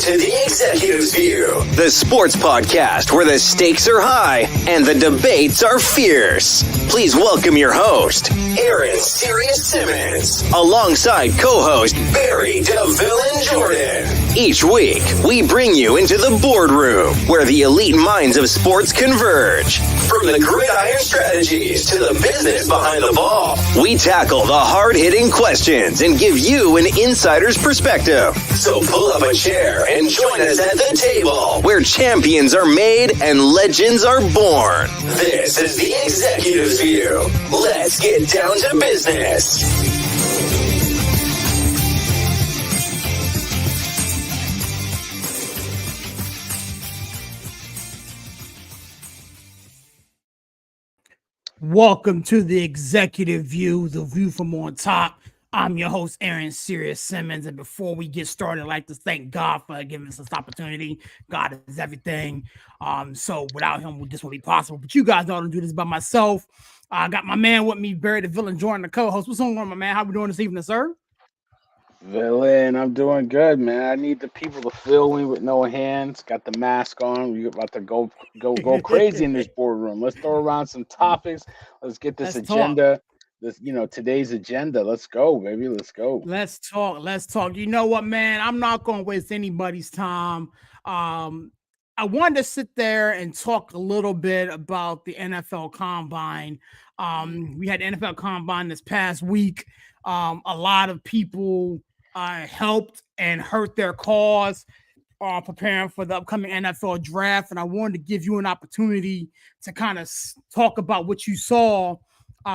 to The Executive's View, the sports podcast where the stakes are high and the debates are fierce. Please welcome your host, Aaron Sirius Simmons, alongside co-host Barry DeVille Jordan. Each week, we bring you into the boardroom where the elite minds of sports converge. From the gridiron strategies to the business behind the ball, we tackle the hard-hitting questions and give you an insider's perspective. So pull up a chair and join us at the table where champions are made and legends are born. This is The Executive's View. Let's get down to business. Welcome to The Executive View, the view from on top. I'm your host, Aaron Sirius Simmons, and before we get started, I'd like to thank God for giving us this opportunity. God is everything. So without him, this wouldn't be possible. But you guys know I don't do this by myself. I got my man with me, Barry DeVille Jordan, the co-host. What's going on, my man? How we doing this evening, sir? Villain, I'm doing good, man. I need the people to fill in with no hands. Got the mask on. We're about to go crazy in this boardroom. Let's throw around some topics. Let's get this agenda. Today's agenda. Let's go, baby. Let's go. Let's talk. You know what, man? I'm not going to waste anybody's time. I wanted to sit there and talk a little bit about the NFL Combine. We had the NFL Combine this past week. A lot of people helped and hurt their cause preparing for the upcoming NFL draft. And I wanted to give you an opportunity to kind of talk about what you saw,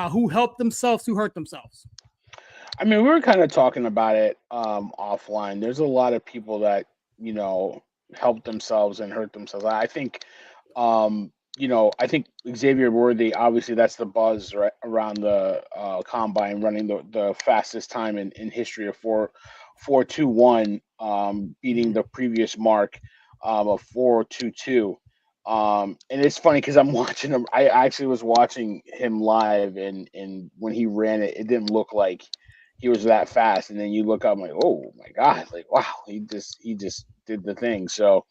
who helped themselves, who hurt themselves. I mean, we were kind of talking about it offline. There's a lot of people that, helped themselves and hurt themselves. I think, I think Xavier Worthy, obviously that's the buzz right around the combine, running the fastest time in history of 4.21, beating the previous mark of 4.22. And it's funny because I'm watching him. I actually was watching him live, and when he ran it, it didn't look like he was that fast. And then you look up, I'm like, oh my God, like, wow, he just did the thing. So,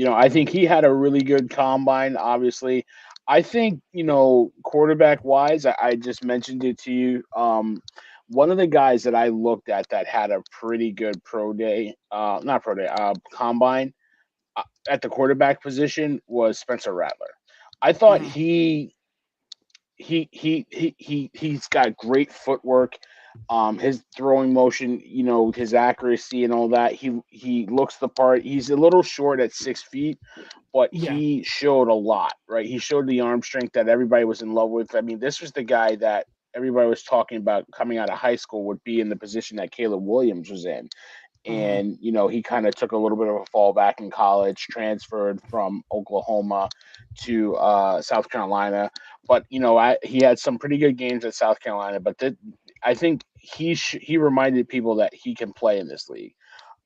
I think he had a really good combine, obviously. I think, quarterback wise, I just mentioned it to you. One of the guys that I looked at that had a pretty good combine at the quarterback position was Spencer Rattler. I thought he's got great footwork. His throwing motion, his accuracy and all that. He looks the part. He's a little short at 6 feet, but he showed a lot, right? He showed the arm strength that everybody was in love with. I mean, this was the guy that everybody was talking about coming out of high school would be in the position that Caleb Williams was in. And, he kind of took a little bit of a fall back in college, transferred from Oklahoma to South Carolina. But, he had some pretty good games at South Carolina. But I think he reminded people that he can play in this league.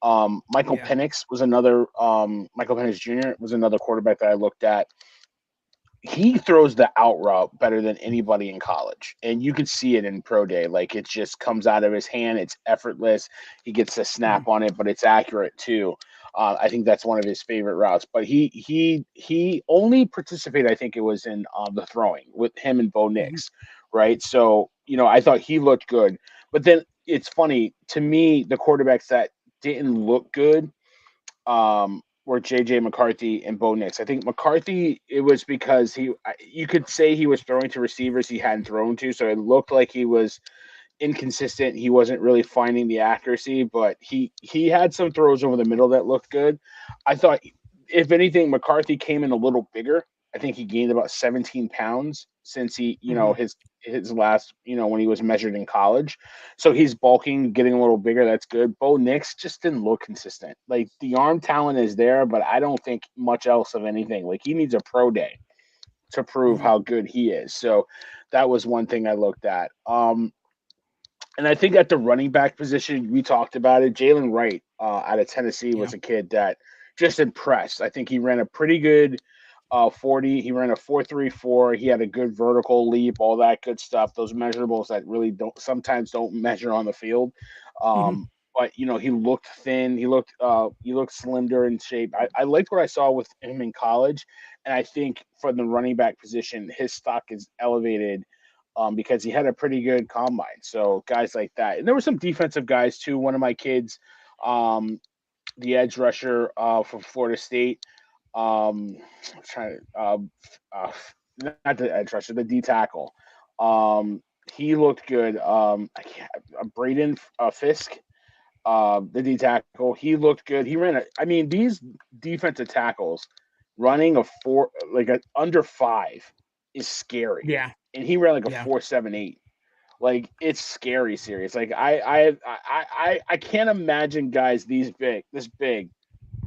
Michael Penix was another Michael Penix Jr. was another quarterback that I looked at. He throws the out route better than anybody in college, and you could see it in pro day. Like, it just comes out of his hand. It's effortless. He gets a snap on it, but it's accurate too. I think that's one of his favorite routes. But he only participated, I think it was in the throwing with him and Bo Nix, right? So I thought he looked good. But then it's funny to me, the quarterbacks that didn't look good were J.J. McCarthy and Bo Nix. I think McCarthy, it was because you could say he was throwing to receivers he hadn't thrown to, so it looked like he was inconsistent. He wasn't really finding the accuracy, but he had some throws over the middle that looked good. I thought, if anything, McCarthy came in a little bigger. I think he gained about 17 pounds since he, his last, when he was measured in college. So he's bulking, getting a little bigger. That's good. Bo Nix just didn't look consistent. Like, the arm talent is there, but I don't think much else of anything. Like, he needs a pro day to prove how good he is. So that was one thing I looked at. And I think at the running back position, we talked about it. Jalen Wright out of Tennessee was a kid that just impressed. I think he ran a pretty good 40. He ran a 4.34. He had a good vertical leap, all that good stuff. Those measurables that really sometimes don't measure on the field. but he looked thin. He looked slender in shape. I liked what I saw with him in college, and I think for the running back position, his stock is elevated because he had a pretty good combine. So guys like that, and there were some defensive guys too. One of my kids, the edge rusher from Florida State. I'm trying to not the edge rusher, the D tackle. He looked good. Braden Fisk, the D tackle, he looked good. He ran. I mean, these defensive tackles running a under 5 is scary. Yeah, and he ran like a yeah. 4.78. Like it's scary, serious. Like I can't imagine guys this big,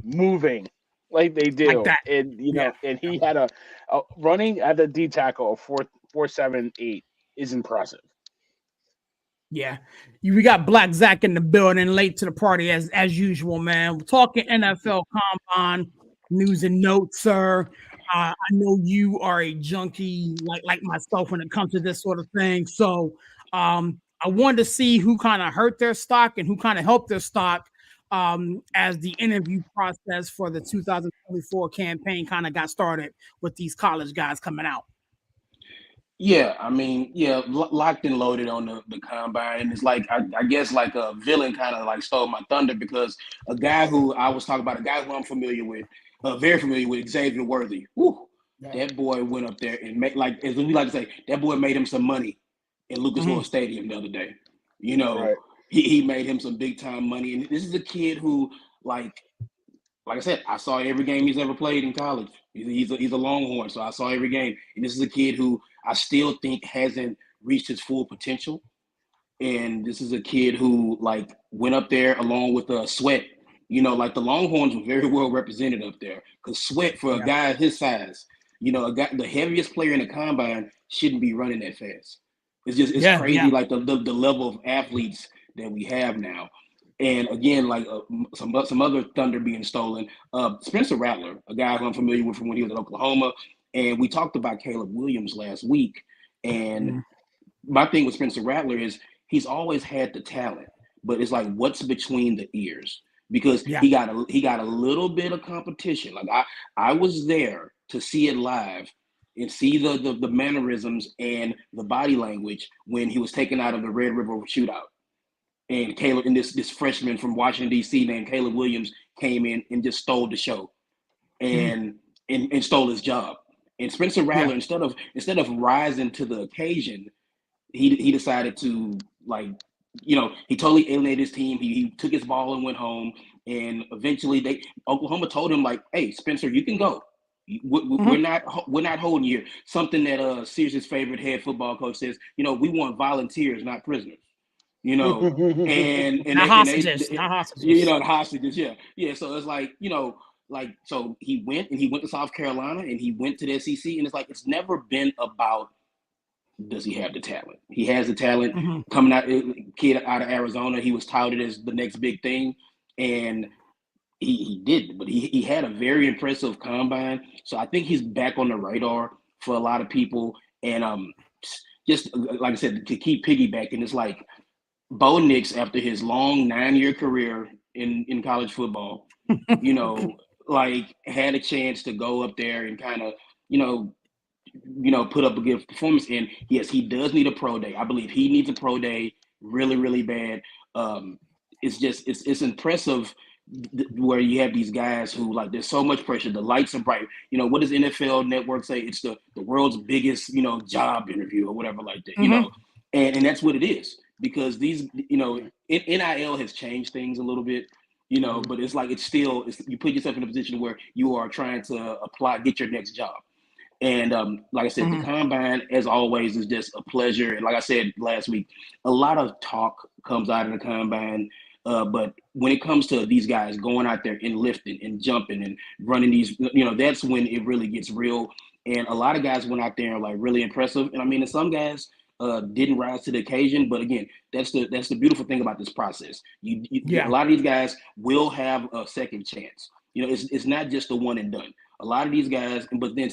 moving like they do. Like that. And Yeah. and he had a running at the D tackle of 4.78 is impressive. Yeah, we got Black Zach in the building, late to the party as usual, man. We're talking NFL Combine news and notes, sir. I know you are a junkie like myself when it comes to this sort of thing. So I wanted to see who kind of hurt their stock and who kind of helped their stock as the interview process for the 2024 campaign kind of got started with these college guys coming out. Yeah, I mean, locked and loaded on the combine. And it's like, I guess like a villain kind of like stole my thunder because a guy who I was talking about, a guy who I'm familiar with, very familiar with, Xavier Worthy. Woo, that boy went up there and made, like, as we like to say, that boy made him some money in Lucas Oil Stadium the other day. Right. He made him some big time money. And this is a kid who, like I said, I saw every game he's ever played in college. He's a Longhorn, so I saw every game. And this is a kid who I still think hasn't reached his full potential. And this is a kid who like went up there along with Sweat. Like the Longhorns were very well represented up there because Sweat, for a guy his size, the heaviest player in the combine shouldn't be running that fast. It's crazy, like the level of athletes that we have now. And again, like some other thunder being stolen. Spencer Rattler, a guy who I'm familiar with from when he was at Oklahoma, and we talked about Caleb Williams last week. And my thing with Spencer Rattler is he's always had the talent, but it's like what's between the ears because he got a little bit of competition. Like I was there to see it live and see the mannerisms and the body language when he was taken out of the Red River Shootout. And Caleb, and this freshman from Washington, D.C. named Caleb Williams came in and just stole the show and stole his job. And Spencer Rattler, instead of rising to the occasion, he decided to, like, he totally alienated his team. He took his ball and went home. And eventually Oklahoma told him, like, hey, Spencer, you can go. We're not holding you. Something that Sears' favorite head football coach says, we want volunteers, not prisoners. And not hostages. The hostages, yeah. So it's like, so he went to South Carolina and he went to the SEC, and it's like it's never been about does he have the talent. He has the talent coming out, kid out of Arizona. He was touted as the next big thing, and he did, but he had a very impressive combine. So I think he's back on the radar for a lot of people, and just like I said, to keep piggybacking, it's like Bo Nix, after his long 9-year career in college football, like had a chance to go up there and kind of, put up a good performance. And yes, he does need a pro day. I believe he needs a pro day really, really bad. It's impressive where you have these guys who, like, there's so much pressure. The lights are bright. What does NFL Network say? It's the world's biggest, job interview or whatever like that, and that's what it is. Because these, NIL has changed things a little bit, but it's like you put yourself in a position where you are trying to get your next job. And like I said, the combine, as always, is just a pleasure. And like I said last week, a lot of talk comes out of the combine. But when it comes to these guys going out there and lifting and jumping and running these, that's when it really gets real. And a lot of guys went out there and like really impressive. And I mean, some guys didn't rise to the occasion, but again, that's the beautiful thing about this process. A lot of these guys will have a second chance. It's not just a one and done. A lot of these guys, but then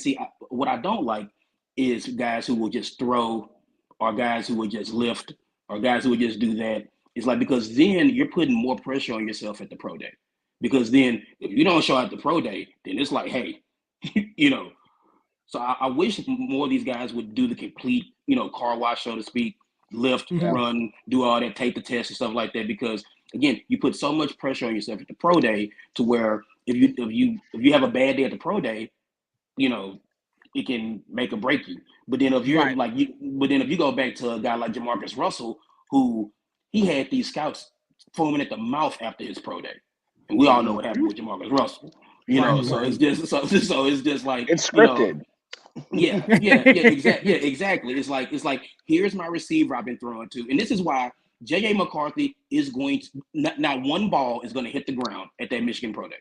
what I don't like is guys who will just throw, or guys who will just lift, or guys who will just do that. It's like, because then you're putting more pressure on yourself at the pro day. Because then if you don't show at the pro day, then it's like, hey, you know. So I wish more of these guys would do the complete, car wash, so to speak, lift, run, do all that, take the test and stuff like that. Because again, you put so much pressure on yourself at the pro day to where if you have a bad day at the pro day, it can make or break you. But then if you're if you go back to a guy like Jamarcus Russell, who he had these scouts foaming at the mouth after his pro day, and we all know what happened with Jamarcus Russell. So it's just so it's just like it's scripted. Exactly. It's like here's my receiver I've been throwing to, and this is why J.J. McCarthy is going to not one ball is going to hit the ground at that Michigan pro day,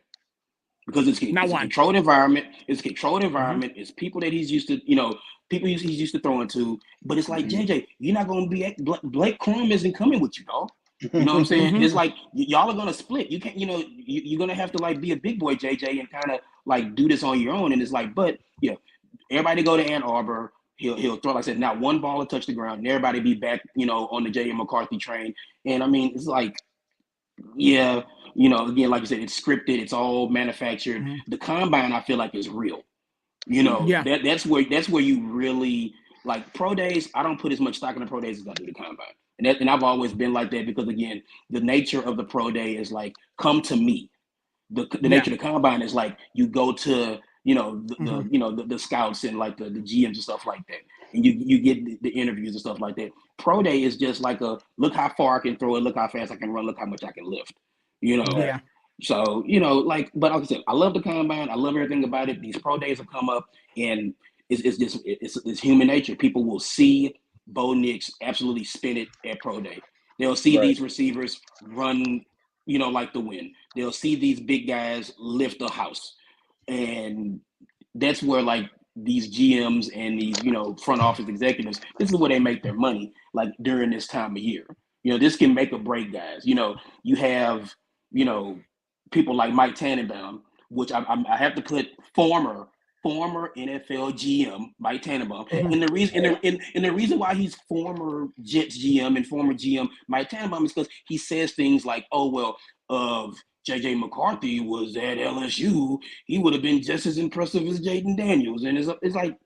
because it's a controlled environment. It's people that he's used to, people he's used to throwing to. But it's like, JJ, you're not going to be Blake Corum isn't coming with you, dog. You know what I'm saying? It's like y'all are gonna split. You can't, you're gonna have to like be a big boy, JJ, and kind of like do this on your own. And it's like, but everybody go to Ann Arbor. He'll throw, like I said, not one ball will touch the ground, and everybody be back, on the J.J. McCarthy train. And I mean, it's like, again, like you said, it's scripted. It's all manufactured. The combine, I feel like, is real. That's where you really like pro days. I don't put as much stock in the pro days as I do the combine. And I've always been like that, because again, the nature of the pro day is like, come to me. The nature of the combine is like, you go to the scouts and like the GMs and stuff like that, and you get the interviews and stuff like that. Pro day is just like a look how far I can throw it, look how fast I can run, look how much I can lift. So but like I said, I love the combine. I love everything about it. These pro days have come up, and it's human nature. People will see Bo Nix absolutely spin it at pro day. They'll see these receivers run, like the wind. They'll see these big guys lift the house. And that's where like these GMs and these, front office executives, this is where they make their money, like during this time of year. This can make or break guys. You have, people like Mike Tannenbaum, which I have to put former NFL GM Mike Tannenbaum, and the reason why he's former Jets GM and former GM Mike Tannenbaum is because he says things like, "Oh well, J.J. McCarthy was at LSU, he would have been just as impressive as Jaden Daniels," and it's like,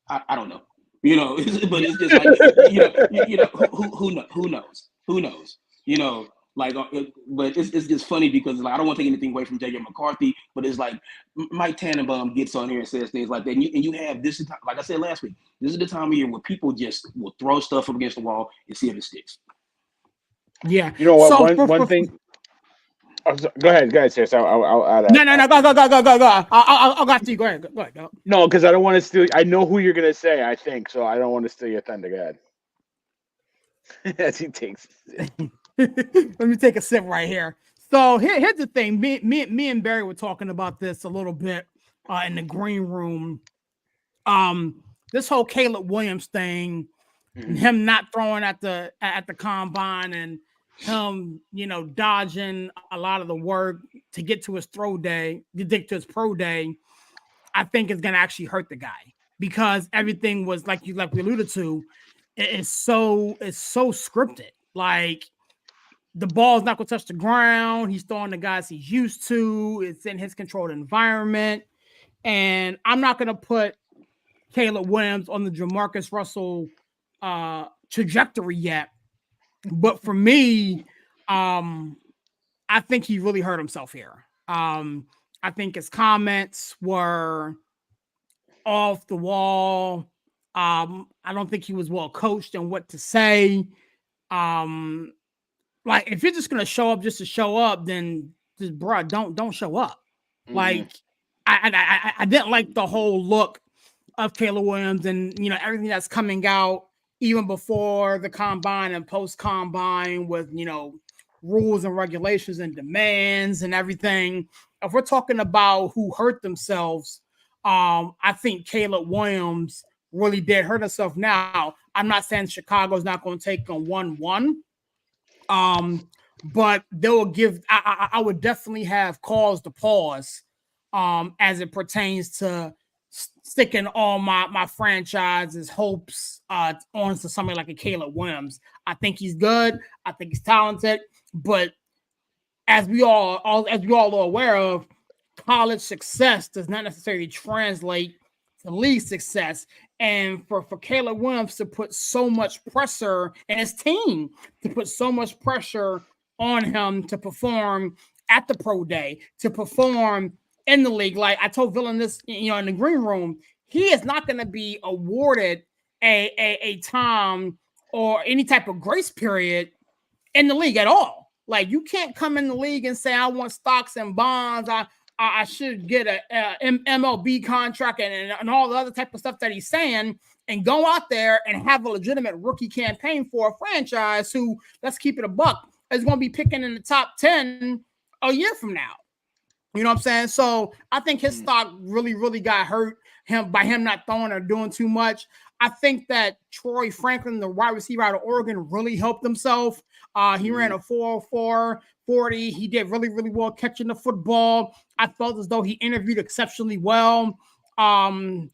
I don't know, but it's just like, who knows, like, but it's just funny because like I don't want to take anything away from J.J. McCarthy, but it's like Mike Tannenbaum gets on here and says things like that, and you have this, like I said last week, this is the time of year where people just will throw stuff up against the wall and see if it sticks. Yeah, you know what? So one thing. Go ahead, Sarah. I'll add. No. Go. I'll got to you. Go ahead. Go. No, because I don't want to steal. I know who you're gonna say. I think so. I don't want to steal your thunder. Go ahead. As he takes. Let me take a sip right here. So here's the thing. Me and Barry were talking about this a little bit in the green room. This whole Caleb Williams thing, him not throwing at the combine, and him, dodging a lot of the work to get to his pro day, I think is going to actually hurt the guy, because everything was like we alluded to, it's so scripted. Like, the ball's not going to touch the ground. He's throwing the guys he's used to. It's in his controlled environment. And I'm not going to put Caleb Williams on the Jamarcus Russell trajectory yet. But for me, I think he really hurt himself here. I think his comments were off the wall. I don't think he was well coached in what to say. Like, if you're just gonna show up just to show up, then just, bro, don't show up. Like, I didn't like the whole look of Caleb Williams, and everything that's coming out even before the combine and post combine with rules and regulations and demands and everything. If we're talking about who hurt themselves, I think Caleb Williams really did hurt himself. Now, I'm not saying Chicago's not going to take on 1-1. But they will give. I would definitely have cause to pause, as it pertains to sticking all my franchise's hopes onto somebody like a Caleb Williams. I think he's good. I think he's talented, but as we all are aware of, college success does not necessarily translate to league success. And for Caleb Williams to put so much pressure, and his team to put so much pressure on him to perform at the pro day, to perform in the league. Like I told Villain this, in the green room, he is not going to be awarded a time or any type of grace period in the league at all. Like you can't come in the league and say, I want stocks and bonds. I should get a MLB contract and all the other type of stuff that he's saying, and go out there and have a legitimate rookie campaign for a franchise who, let's keep it a buck, is going to be picking in the top 10 a year from now. You know what I'm saying? So I think his stock really, really got hurt by him not throwing or doing too much. I think that Troy Franklin, the wide receiver out of Oregon, really helped himself. He ran a 4.04 40. He did really, really well catching the football. I felt as though he interviewed exceptionally well. Contrary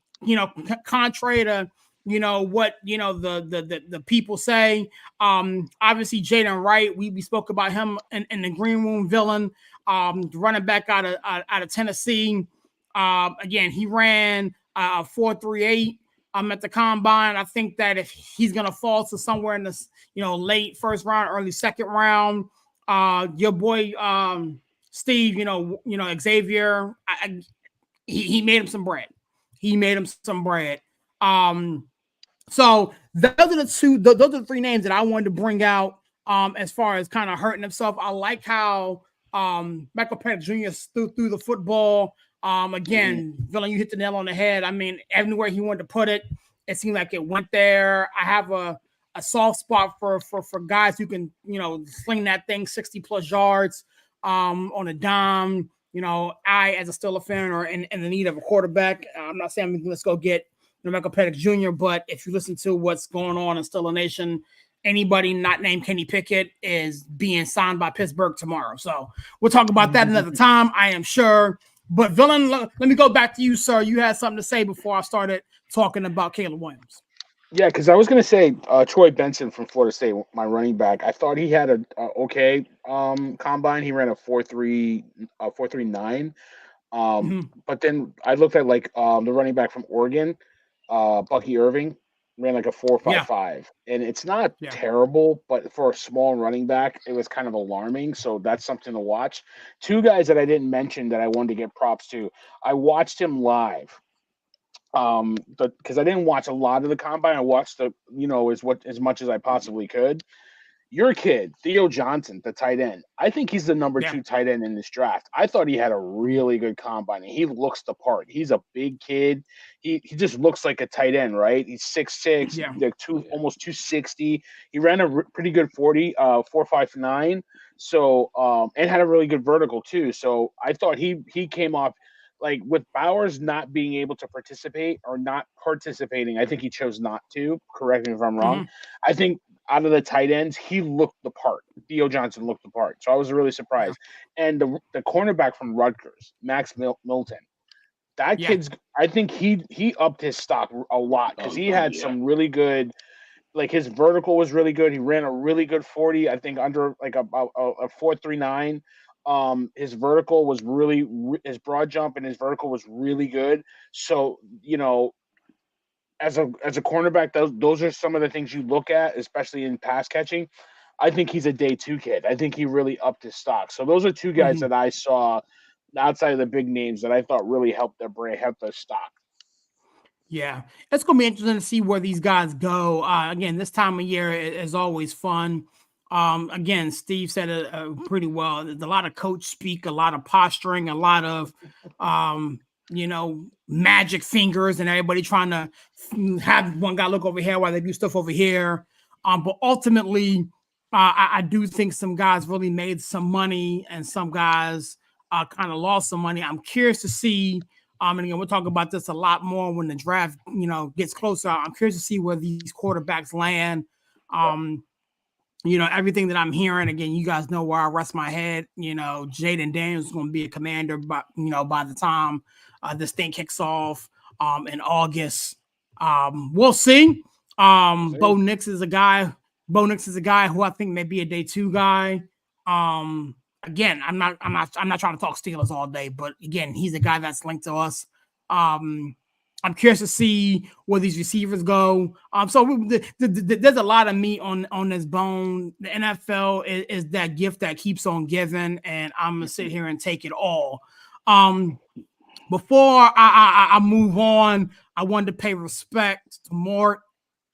to what the people say. Obviously Jaden Wright, we spoke about him in the green room, Villain. Running back out of Tennessee. Again, he ran 4.38 at the combine. I think that if he's gonna fall to somewhere in this, late first round, early second round, your boy Steve, Xavier, he made him some bread. So those are the three names that I wanted to bring out as far as kind of hurting himself. I like how Michael Penix Jr. threw the football. Again, Villain, you hit the nail on the head. I mean, everywhere he wanted to put it, it seemed like it went there. I have a soft spot for guys who can, sling that thing 60 plus yards on a dime. I, as a Steelers fan, are in the need of a quarterback. I'm not saying let's go get Michael Penix Jr., but if you listen to what's going on in Steelers Nation, anybody not named Kenny Pickett is being signed by Pittsburgh tomorrow. So we'll talk about that another time, I am sure. But Villain, let me go back to you, sir. You had something to say before I started talking about Caleb Williams. Yeah, because I was going to say Troy Benson from Florida State, my running back. I thought he had a okay combine. He ran a 4.39. But then I looked at the running back from Oregon, Bucky Irving, ran like a 4.55, and it's not terrible, but for a small running back, it was kind of alarming. So that's something to watch. Two guys that I didn't mention that I wanted to get props to. I watched him live. Because I didn't watch a lot of the combine. I watched as much as I possibly could. Your kid, Theo Johnson, the tight end. I think he's the number 2 tight end in this draft. I thought he had a really good combine, and he looks the part. He's a big kid. He just looks like a tight end, right? He's 6'6", almost 260. He ran a pretty good 4.59. So and had a really good vertical too. So I thought he came off. Like with Bowers not being able to participate or not participating, I think he chose not to. Correct me if I'm wrong. I think out of the tight ends, he looked the part. Theo Johnson looked the part. So I was really surprised. And the cornerback from Rutgers, Max Milton, that kid's, I think he upped his stock a lot because he had some really good, like his vertical was really good. He ran a really good 40, I think under like a 4.39. His vertical was his broad jump and his vertical was really good. So, as a cornerback, those are some of the things you look at, especially in pass catching. I think he's a day 2 kid. I think he really upped his stock. So those are two guys that I saw outside of the big names that I thought really helped their stock. Yeah, it's going to be interesting to see where these guys go. Again, this time of year is always fun. Again, Steve said it pretty well. There's a lot of coach speak, a lot of posturing, a lot of, magic fingers and everybody trying to have one guy look over here while they do stuff over here. But ultimately, I do think some guys really made some money and some guys kind of lost some money. I'm curious to see, and again, we'll talk about this a lot more when the draft, gets closer. I'm curious to see where these quarterbacks land. Everything that I'm hearing, again, you guys know where I rest my head. Jaden Daniels is going to be a commander by the time this thing kicks off. in August. We'll see. Bo Nix is a guy who I think may be a day 2 guy. Again, I'm not trying to talk Steelers all day, but again, he's a guy that's linked to us. I'm curious to see where these receivers go. So there's a lot of meat on this bone. The NFL is that gift that keeps on giving, and I'm gonna sit here and take it all. Before I move on, I wanted to pay respect to Mort,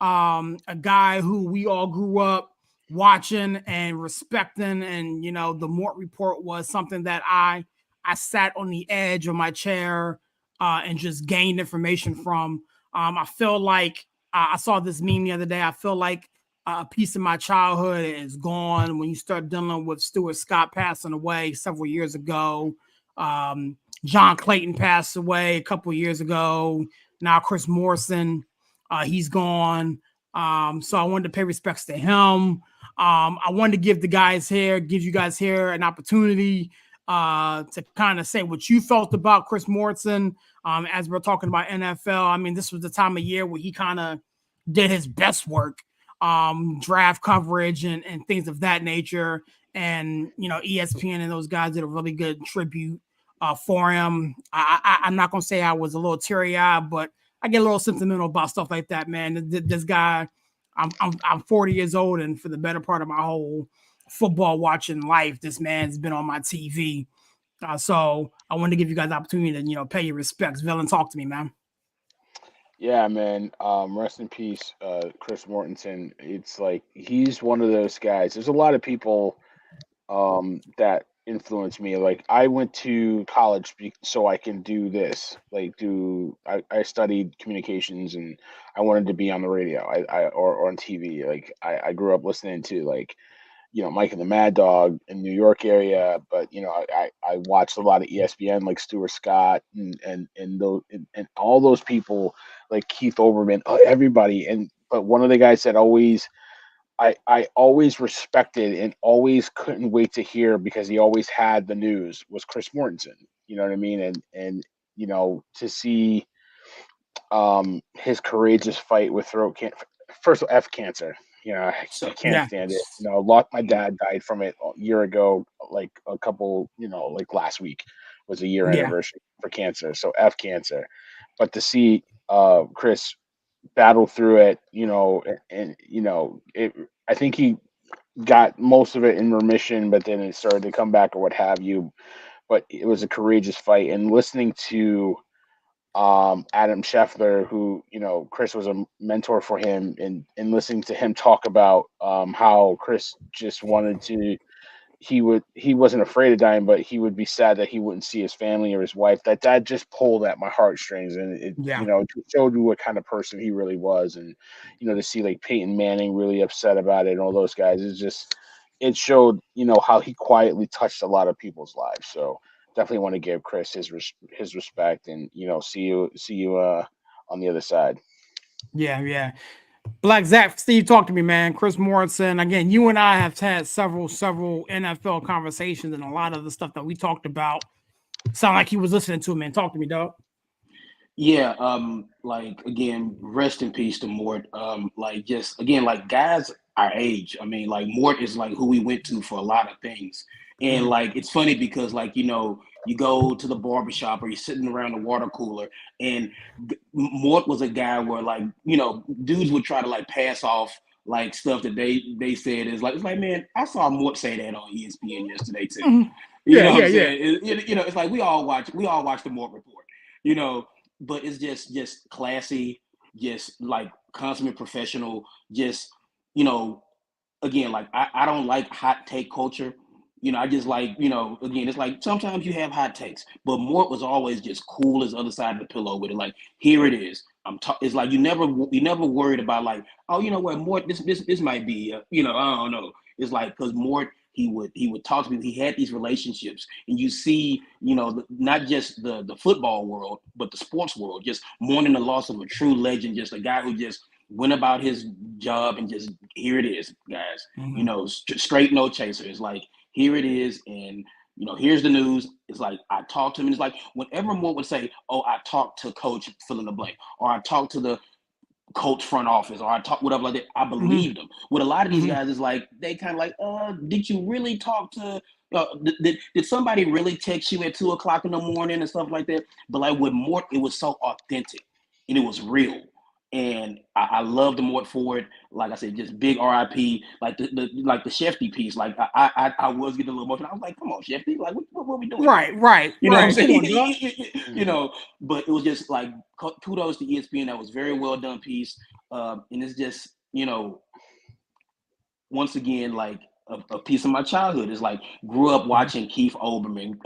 a guy who we all grew up watching and respecting. And, you know, the Mort Report was something that I sat on the edge of my chair and just gained information from. I feel like I saw this meme the other day. I feel like a piece of my childhood is gone when you start dealing with Stuart Scott passing away several years ago. John Clayton passed away a couple of years ago. Now Chris Morrison, he's gone. So I wanted to pay respects to him. I wanted to give you guys here an opportunity to kind of say what you felt about Chris Morrison. As we're talking about NFL, I mean, this was the time of year where he kind of did his best work, draft coverage and things of that nature. And, you know, ESPN and those guys did a really good tribute for him. I'm not going to say I was a little teary-eyed, but I get a little sentimental about stuff like that, man. This guy, I'm 40 years old, and for the better part of my whole football watching life, this man's been on my TV. So I wanted to give you guys the opportunity to, you know, pay your respects. Villain, talk to me, man. Yeah, man. Rest in peace, Chris Mortensen. It's like he's one of those guys. There's a lot of people that influenced me. Like I went to college so I can do this. Like I studied communications and I wanted to be on the radio. Or on TV. Like I grew up listening to like, you know, Mike and the Mad Dog in New York area, but you know, I watched a lot of ESPN, like Stuart Scott and all those people, like Keith Olbermann, everybody. But one of the guys that I always respected and always couldn't wait to hear because he always had the news was Chris Mortensen. You know what I mean? And you know, to see his courageous fight with throat cancer, first of all, cancer. You know, I can't stand it. You know, my dad died from it a year ago, like a couple, you know, like last week was a year anniversary for cancer. So cancer. But to see Chris battle through it, you know, and you know, I think he got most of it in remission, but then it started to come back or what have you. But it was a courageous fight, and listening to Adam Scheffler, who, you know, Chris was a mentor for him, and listening to him talk about how Chris just wanted to, he wasn't afraid of dying, but he would be sad that he wouldn't see his family or his wife. That just pulled at my heartstrings, and it you know, it showed you what kind of person he really was. And you know, to see like Peyton Manning really upset about it and all those guys, it showed, you know, how he quietly touched a lot of people's lives. So definitely want to give Chris his respect, and you know, see you on the other side. Yeah. Black Zach, Steve, talk to me, man. Chris Morrison. Again, you and I have had several NFL conversations, and a lot of the stuff that we talked about sound like he was listening to, man. Talk to me, dog. Yeah, like again, rest in peace to Mort. Like just again, like guys our age. I mean, like Mort is like who we went to for a lot of things. And like it's funny because like, you know, you go to the barbershop or you're sitting around the water cooler, and Mort was a guy where like, you know, dudes would try to like pass off like stuff that they said is like, it's like, man, I saw Mort say that on ESPN yesterday too. Mm-hmm. You know what I'm saying? You know, it's like we all watch the Mort Report, you know, but it's just classy, just like consummate professional, just, you know, again, like I don't like hot take culture. You know, I just like, you know, again, it's like sometimes you have hot takes, but Mort was always just cool as the other side of the pillow with it. Like, here it is. It's like you never worried about like, oh, you know what, Mort, this might be, you know, I don't know. It's like because Mort, he would talk to me. He had these relationships, and you see, you know, not just the football world, but the sports world, just mourning the loss of a true legend, just a guy who just went about his job and just here it is, guys. You know, straight no chaser. It's like here it is, and here's the news. It's like I talked to him, and it's like whenever Mort would say, "Oh, I talked to Coach fill in the blank," or I talked to the coach front office, or I talk whatever like that, I believed them. With a lot of these guys, it's like they kind of like, did you really talk to? Did somebody really text you at 2:00 in the morning and stuff like that? But like with Mort, it was so authentic and it was real. And I love the Mort for it. Like I said, just big RIP. Like the Shefty piece. Like I was getting a little emotional. I was like, come on, Shefty. Like what are we doing? Right. You know right. what I'm saying? But it was just like kudos to ESPN. That was very well done piece. And it's just, once again, like a piece of my childhood is like grew up watching Keith Olbermann,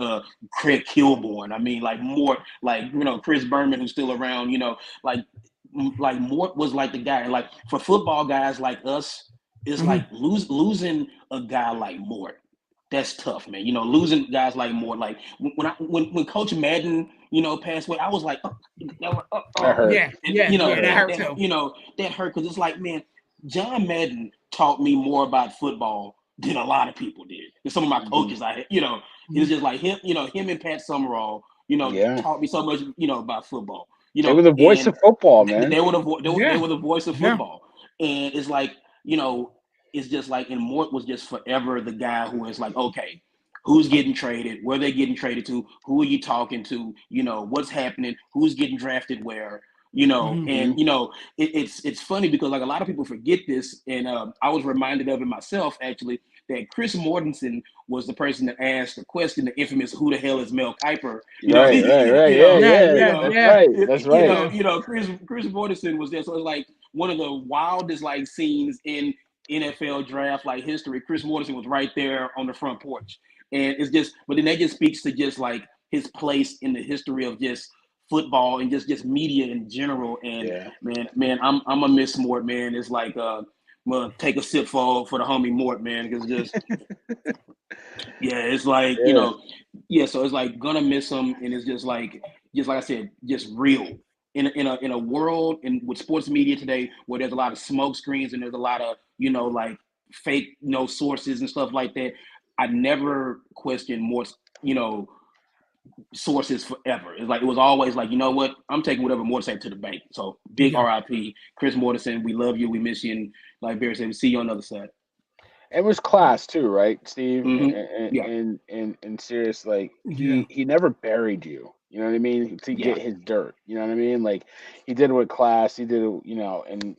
Craig Kilborn. I mean, like Mort, like Chris Berman, who's still around. Like Mort was like the guy. And like for football guys like us, it's like losing a guy like Mort. That's tough, man. Losing guys like Mort. Like when Coach Madden, passed away, I was like, that hurt. That hurt too. That hurt because it's like, man, John Madden taught me more about football than a lot of people did. And some of my coaches, it's just like him, him and Pat Summerall, taught me so much, about football. They were the voice of football, man. They were the voice of football. And it's like, it's just like, and Mort was just forever the guy who is like, okay, who's getting traded? Where they getting traded to? Who are you talking to? What's happening? Who's getting drafted where? And it's funny because like a lot of people forget this, and I was reminded of it myself actually, that Chris Mortensen was the person that asked the question, the infamous "Who the hell is Mel Kiper?" Right. That's right. Chris Mortensen was there, so it's like one of the wildest like scenes in NFL draft like history. Chris Mortensen was right there on the front porch, and it's just, but then that just speaks to just like his place in the history of just football and just media in general. And man, I'm gonna miss Mort, man. It's like I'm gonna take a sip for the homie Mort, man, because just it's like so it's like gonna miss him, and it's just like I said, just real in a world and with sports media today where there's a lot of smoke screens and there's a lot of like fake sources and stuff like that. I never questioned Mort's sources forever. It's like it was always like, what, I'm taking whatever Mort said to the bank. So big RIP Chris Mortensen. We love you, we miss you, and like Barry said, we see you on the other side. It was class too, right, Steve? And serious, like he never buried you. You know what I mean? To get his dirt. You know what I mean? Like he did it with class. He did it, and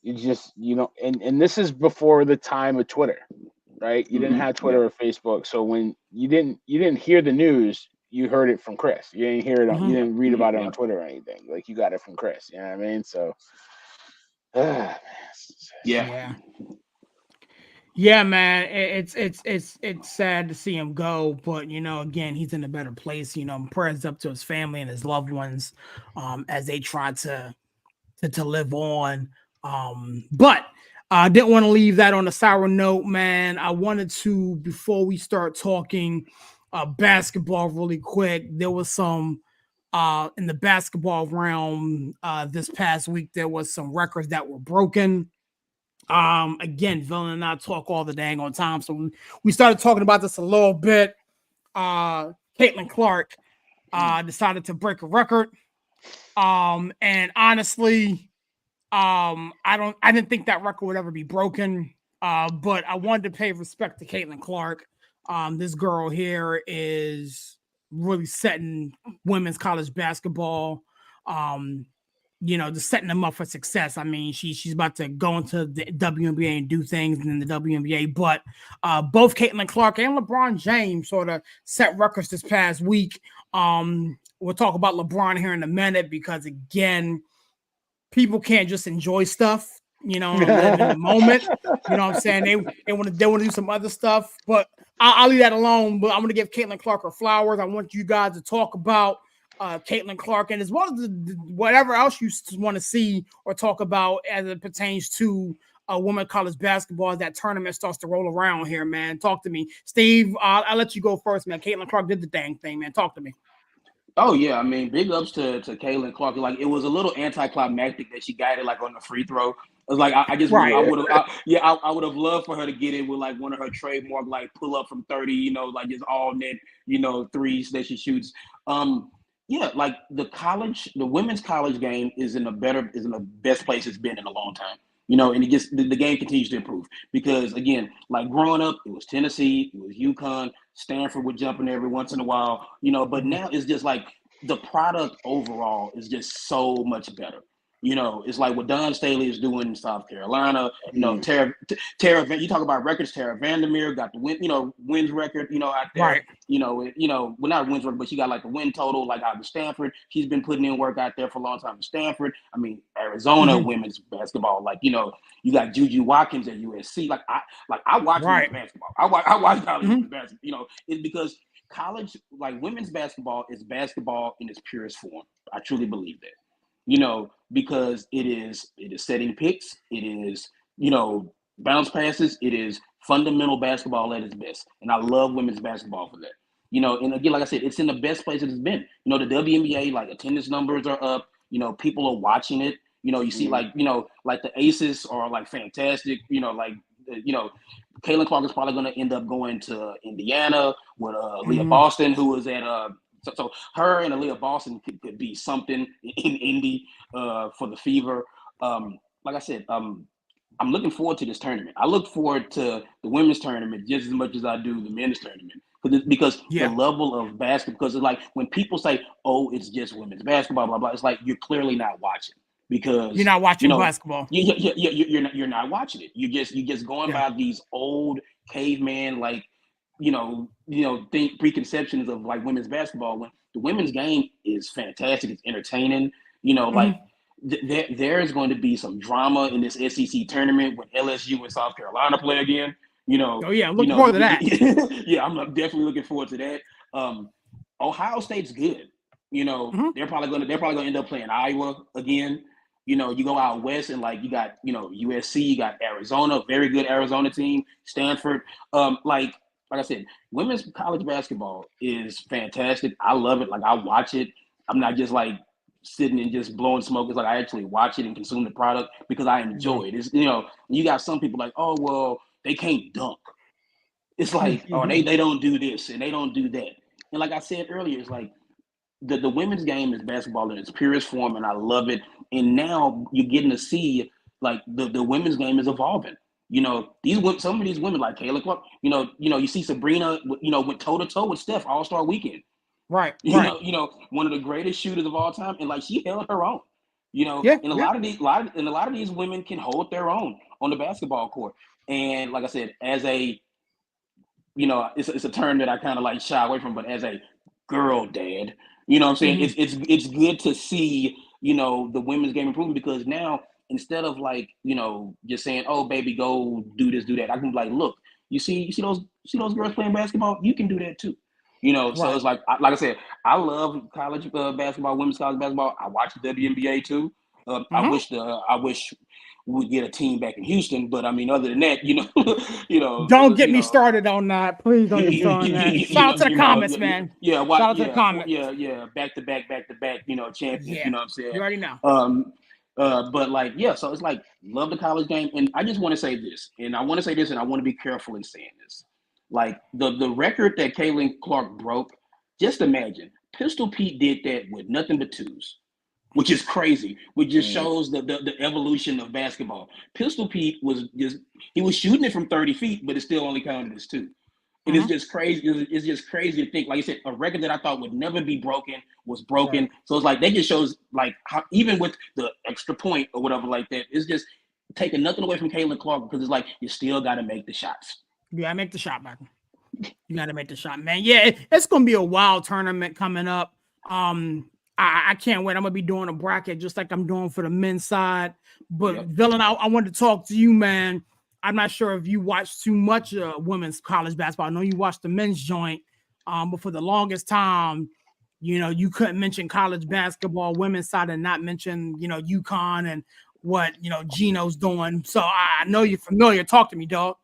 you just, and this is before the time of Twitter, right? You didn't have Twitter or Facebook, so when you didn't hear the news, you heard it from Chris. You didn't hear it. You didn't read about it on Twitter or anything. Like you got it from Chris. You know what I mean? So, Yeah, man. It's sad to see him go, but again, he's in a better place. Prayers up to his family and his loved ones, as they try to live on. But I didn't want to leave that on a sour note, man. I wanted to, before we start talking basketball really quick, there was some in the basketball realm this past week, there was some records that were broken. Again, Villain and I talk all the dang on time, so we started talking about this a little bit. Caitlin Clark decided to break a record, and honestly, I didn't think that record would ever be broken, but I wanted to pay respect to Caitlin Clark. This girl here is really setting women's college basketball, just setting them up for success. I mean, she's about to go into the WNBA and do things in the WNBA, but both Caitlin Clark and LeBron James sort of set records this past week. We'll talk about LeBron here in a minute because, again, people can't just enjoy stuff, live in the moment. You know what I'm saying? They want to do some other stuff, but I'll leave that alone. But I'm going to give Caitlin Clark her flowers. I want you guys to talk about Caitlin Clark and as well as whatever else you want to see or talk about as it pertains to women college basketball as that tournament starts to roll around here, man. Talk to me. Steve, I'll let you go first, man. Caitlin Clark did the dang thing, man. Talk to me. Oh yeah, I mean, big ups to Caitlin Clark. Like, it was a little anticlimactic that she got it like on the free throw. It was like I just Right. I would have I would have loved for her to get it with like one of her trademark like pull up from 30, like just all net, threes that she shoots. Yeah, like the women's college game is in the best place it's been in a long time. And it just the game continues to improve because again, like growing up, it was Tennessee, it was UConn, Stanford would jump in every once in a while, but now it's just like the product overall is just so much better. It's like what Don Staley is doing in South Carolina. Tara, you talk about records. Tara Vandermeer got the wins record, out there. Right. Well, not wins record, but she got like the win total, like out of Stanford. She's been putting in work out there for a long time in Stanford. I mean, Arizona women's basketball, like you got Juju Watkins at USC. I watch women's basketball. I watch college women's basketball. It's because college, like women's basketball, is basketball in its purest form. I truly believe that. Because it is setting picks, it is, bounce passes, it is fundamental basketball at its best. And I love women's basketball for that. And again, like I said, it's in the best place it's been. The WNBA, like attendance numbers are up, people are watching it. You see like the Aces are like fantastic, Caitlin Clark is probably going to end up going to Indiana with Leah Boston, who was at So her and Aaliyah Boston could be something in Indy for the Fever. Like I said, I'm looking forward to this tournament. I look forward to the women's tournament just as much as I do the men's tournament because the level of basketball. Because it's like when people say, "Oh, it's just women's basketball," blah blah. It's like you're clearly not watching because you're not watching basketball. You're not watching it. You just going by these old caveman think preconceptions of like women's basketball when the women's game is fantastic. It's entertaining. There is going to be some drama in this SEC tournament when LSU and South Carolina play again. Looking forward to that. I'm definitely looking forward to that. Ohio State's good. They're probably gonna end up playing Iowa again. You go out west and like you got USC, you got Arizona, very good Arizona team, Stanford. Like I said, women's college basketball is fantastic. I love it. Like I watch it. I'm not just like sitting and just blowing smoke. It's like I actually watch it and consume the product because I enjoy it. It's you got some people like, oh well, they can't dunk. It's like, oh, they don't do this and they don't do that. And like I said earlier, it's like the women's game is basketball in its purest form, and I love it. And now you're getting to see like the women's game is evolving. Some of these women like Kayla Clark, you see Sabrina, went toe to toe with Steph All-Star Weekend. Right. One of the greatest shooters of all time, and like she held her own. And a lot of these women can hold their own on the basketball court. And like I said, as a, it's a term that I kind of like shy away from, but as a girl dad, what I'm saying? It's good to see, the women's game improving because now instead of like, just saying, oh baby, go do this, do that. I can be like, look, you see those girls playing basketball? You can do that too. So it's like I said, I love college basketball, women's college basketball. I watch the WNBA too. I wish we get a team back in Houston, but I mean, other than that, don't get me started on that. Please don't get me started on that. Shout out to the comments, man. Yeah, shout out to the comments. Yeah, back to back, champions. Yeah. You know what I'm saying? You already know. But like, so it's like love the college game, and I just want to say this, and I want to be careful in saying this. Like the record that Caitlin Clark broke, just imagine Pistol Pete did that with nothing but twos, which is crazy, which just shows the evolution of basketball. Pistol Pete was shooting it from 30 feet, but it still only counted as two. And it's just crazy. It's just crazy to think, like I said, a record that I thought would never be broken was broken. Right. So it's like, that just shows like how, even with the extra point or whatever like that, it's just taking nothing away from Caitlin Clark because it's like, you still got to make the shots. You got to make the shot, man. You got to make the shot, man. Yeah, it's going to be a wild tournament coming up. I can't wait. I'm going to be doing a bracket just like I'm doing for the men's side. But Villain, I wanted to talk to you, man. I'm not sure if you watched too much women's college basketball. I know you watched the men's joint, but for the longest time, you couldn't mention college basketball, women's side, and not mention, UConn and what, Gino's doing. So I know you're familiar. Talk to me, dog.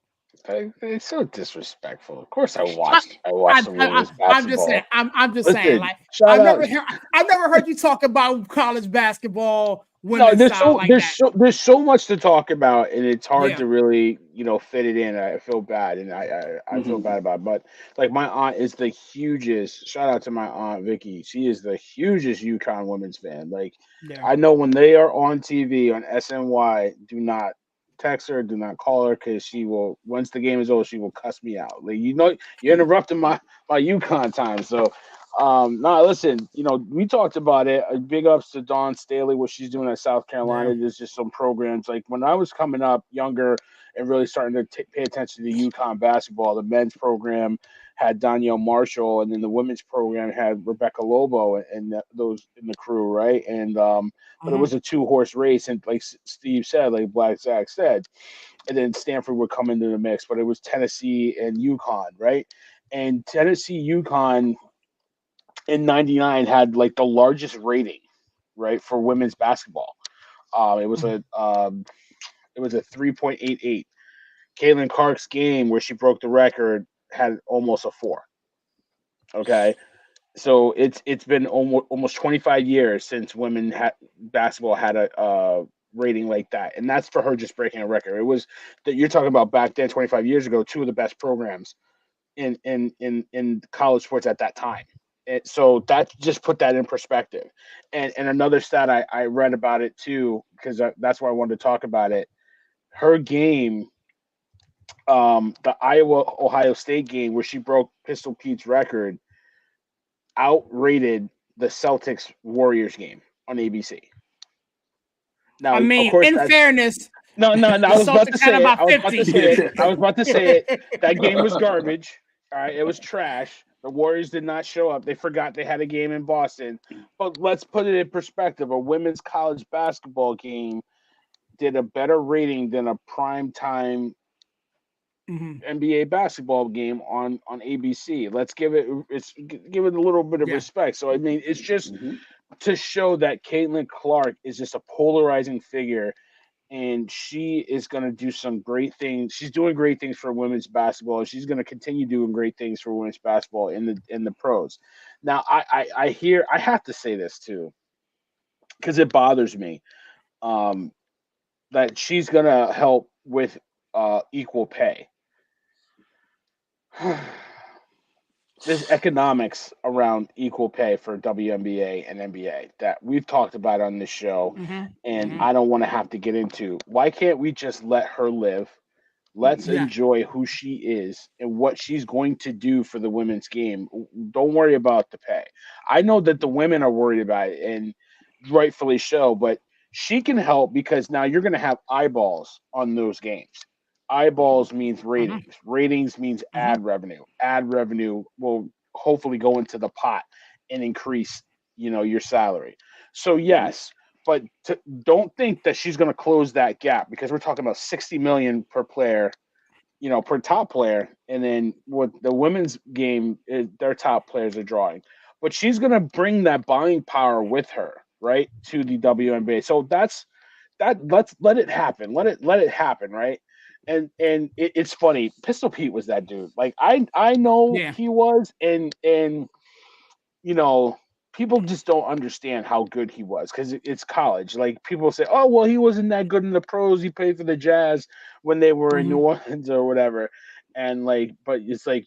It's so disrespectful. Of course, I watched the women's basketball. I'm just saying. I'm just Listen, saying. Like I've never heard you talk about college basketball. No, there's so much to talk about, and it's hard to really fit it in. I feel bad, and I feel bad about it. But like my aunt is the hugest. Shout out to my aunt Vicky. She is the hugest UConn women's fan. Like I know when they are on TV on SNY, do not text her, do not call her, because she will. Once the game is over, she will cuss me out. Like you're interrupting my UConn time. So. Listen, we talked about it. Big ups to Dawn Staley, what she's doing at South Carolina. There's just some programs. Like when I was coming up younger and really starting to pay attention to UConn basketball, the men's program had Danielle Marshall, and then the women's program had Rebecca Lobo and those in the crew, right? And but it was a 2-horse race, and like Steve said, like Black Zach said, and then Stanford would come into the mix, but it was Tennessee and UConn, right? And Tennessee UConn in '99 had like the largest rating, right, for women's basketball. It was a 3.88. Caitlin Clark's game where she broke the record had almost a 4. Okay, so it's been almost 25 years since women basketball had a rating like that, and that's for her just breaking a record. It was that you're talking about back then, 25 years ago, 2 of the best programs in college sports at that time. So that just put that in perspective. And another stat I read about it too, because that's why I wanted to talk about it. Her game, the Iowa-Ohio State game where she broke Pistol Pete's record, outrated the Celtics-Warriors game on ABC. Now, I mean, of course, in fairness, no, I was about to say it. I was about to say it. That game was garbage. All right, it was trash. The Warriors did not show up. They forgot they had a game in Boston. But let's put it in perspective. A women's college basketball game did a better rating than a primetime NBA basketball game on ABC. Let's give it a little bit of respect. So I mean, it's just to show that Caitlin Clark is just a polarizing figure. And she is going to do some great things. She's doing great things for women's basketball. She's going to continue doing great things for women's basketball in the pros. Now, I have to say this too, because it bothers me, that she's going to help with equal pay. There's economics around equal pay for WNBA and NBA that we've talked about on this show, and I don't want to have to get into. Why can't we just let her live? Let's enjoy who she is and what she's going to do for the women's game. Don't worry about the pay. I know that the women are worried about it, and rightfully so, but she can help because now you're going to have eyeballs on those games. Eyeballs means ratings. Ratings means ad revenue. Ad revenue will hopefully go into the pot and increase, your salary. So yes, but don't think that she's going to close that gap, because we're talking about $60 million per player, per top player, and then what the women's game is, their top players are drawing. But she's going to bring that buying power with her, right, to the WNBA. So that's that. Let's let it happen. Let it happen, right? And it's funny. Pistol Pete was that dude. Like I know he was, and people just don't understand how good he was because it's college. Like people say, oh well, he wasn't that good in the pros. He played for the Jazz when they were in New Orleans or whatever. And but it's like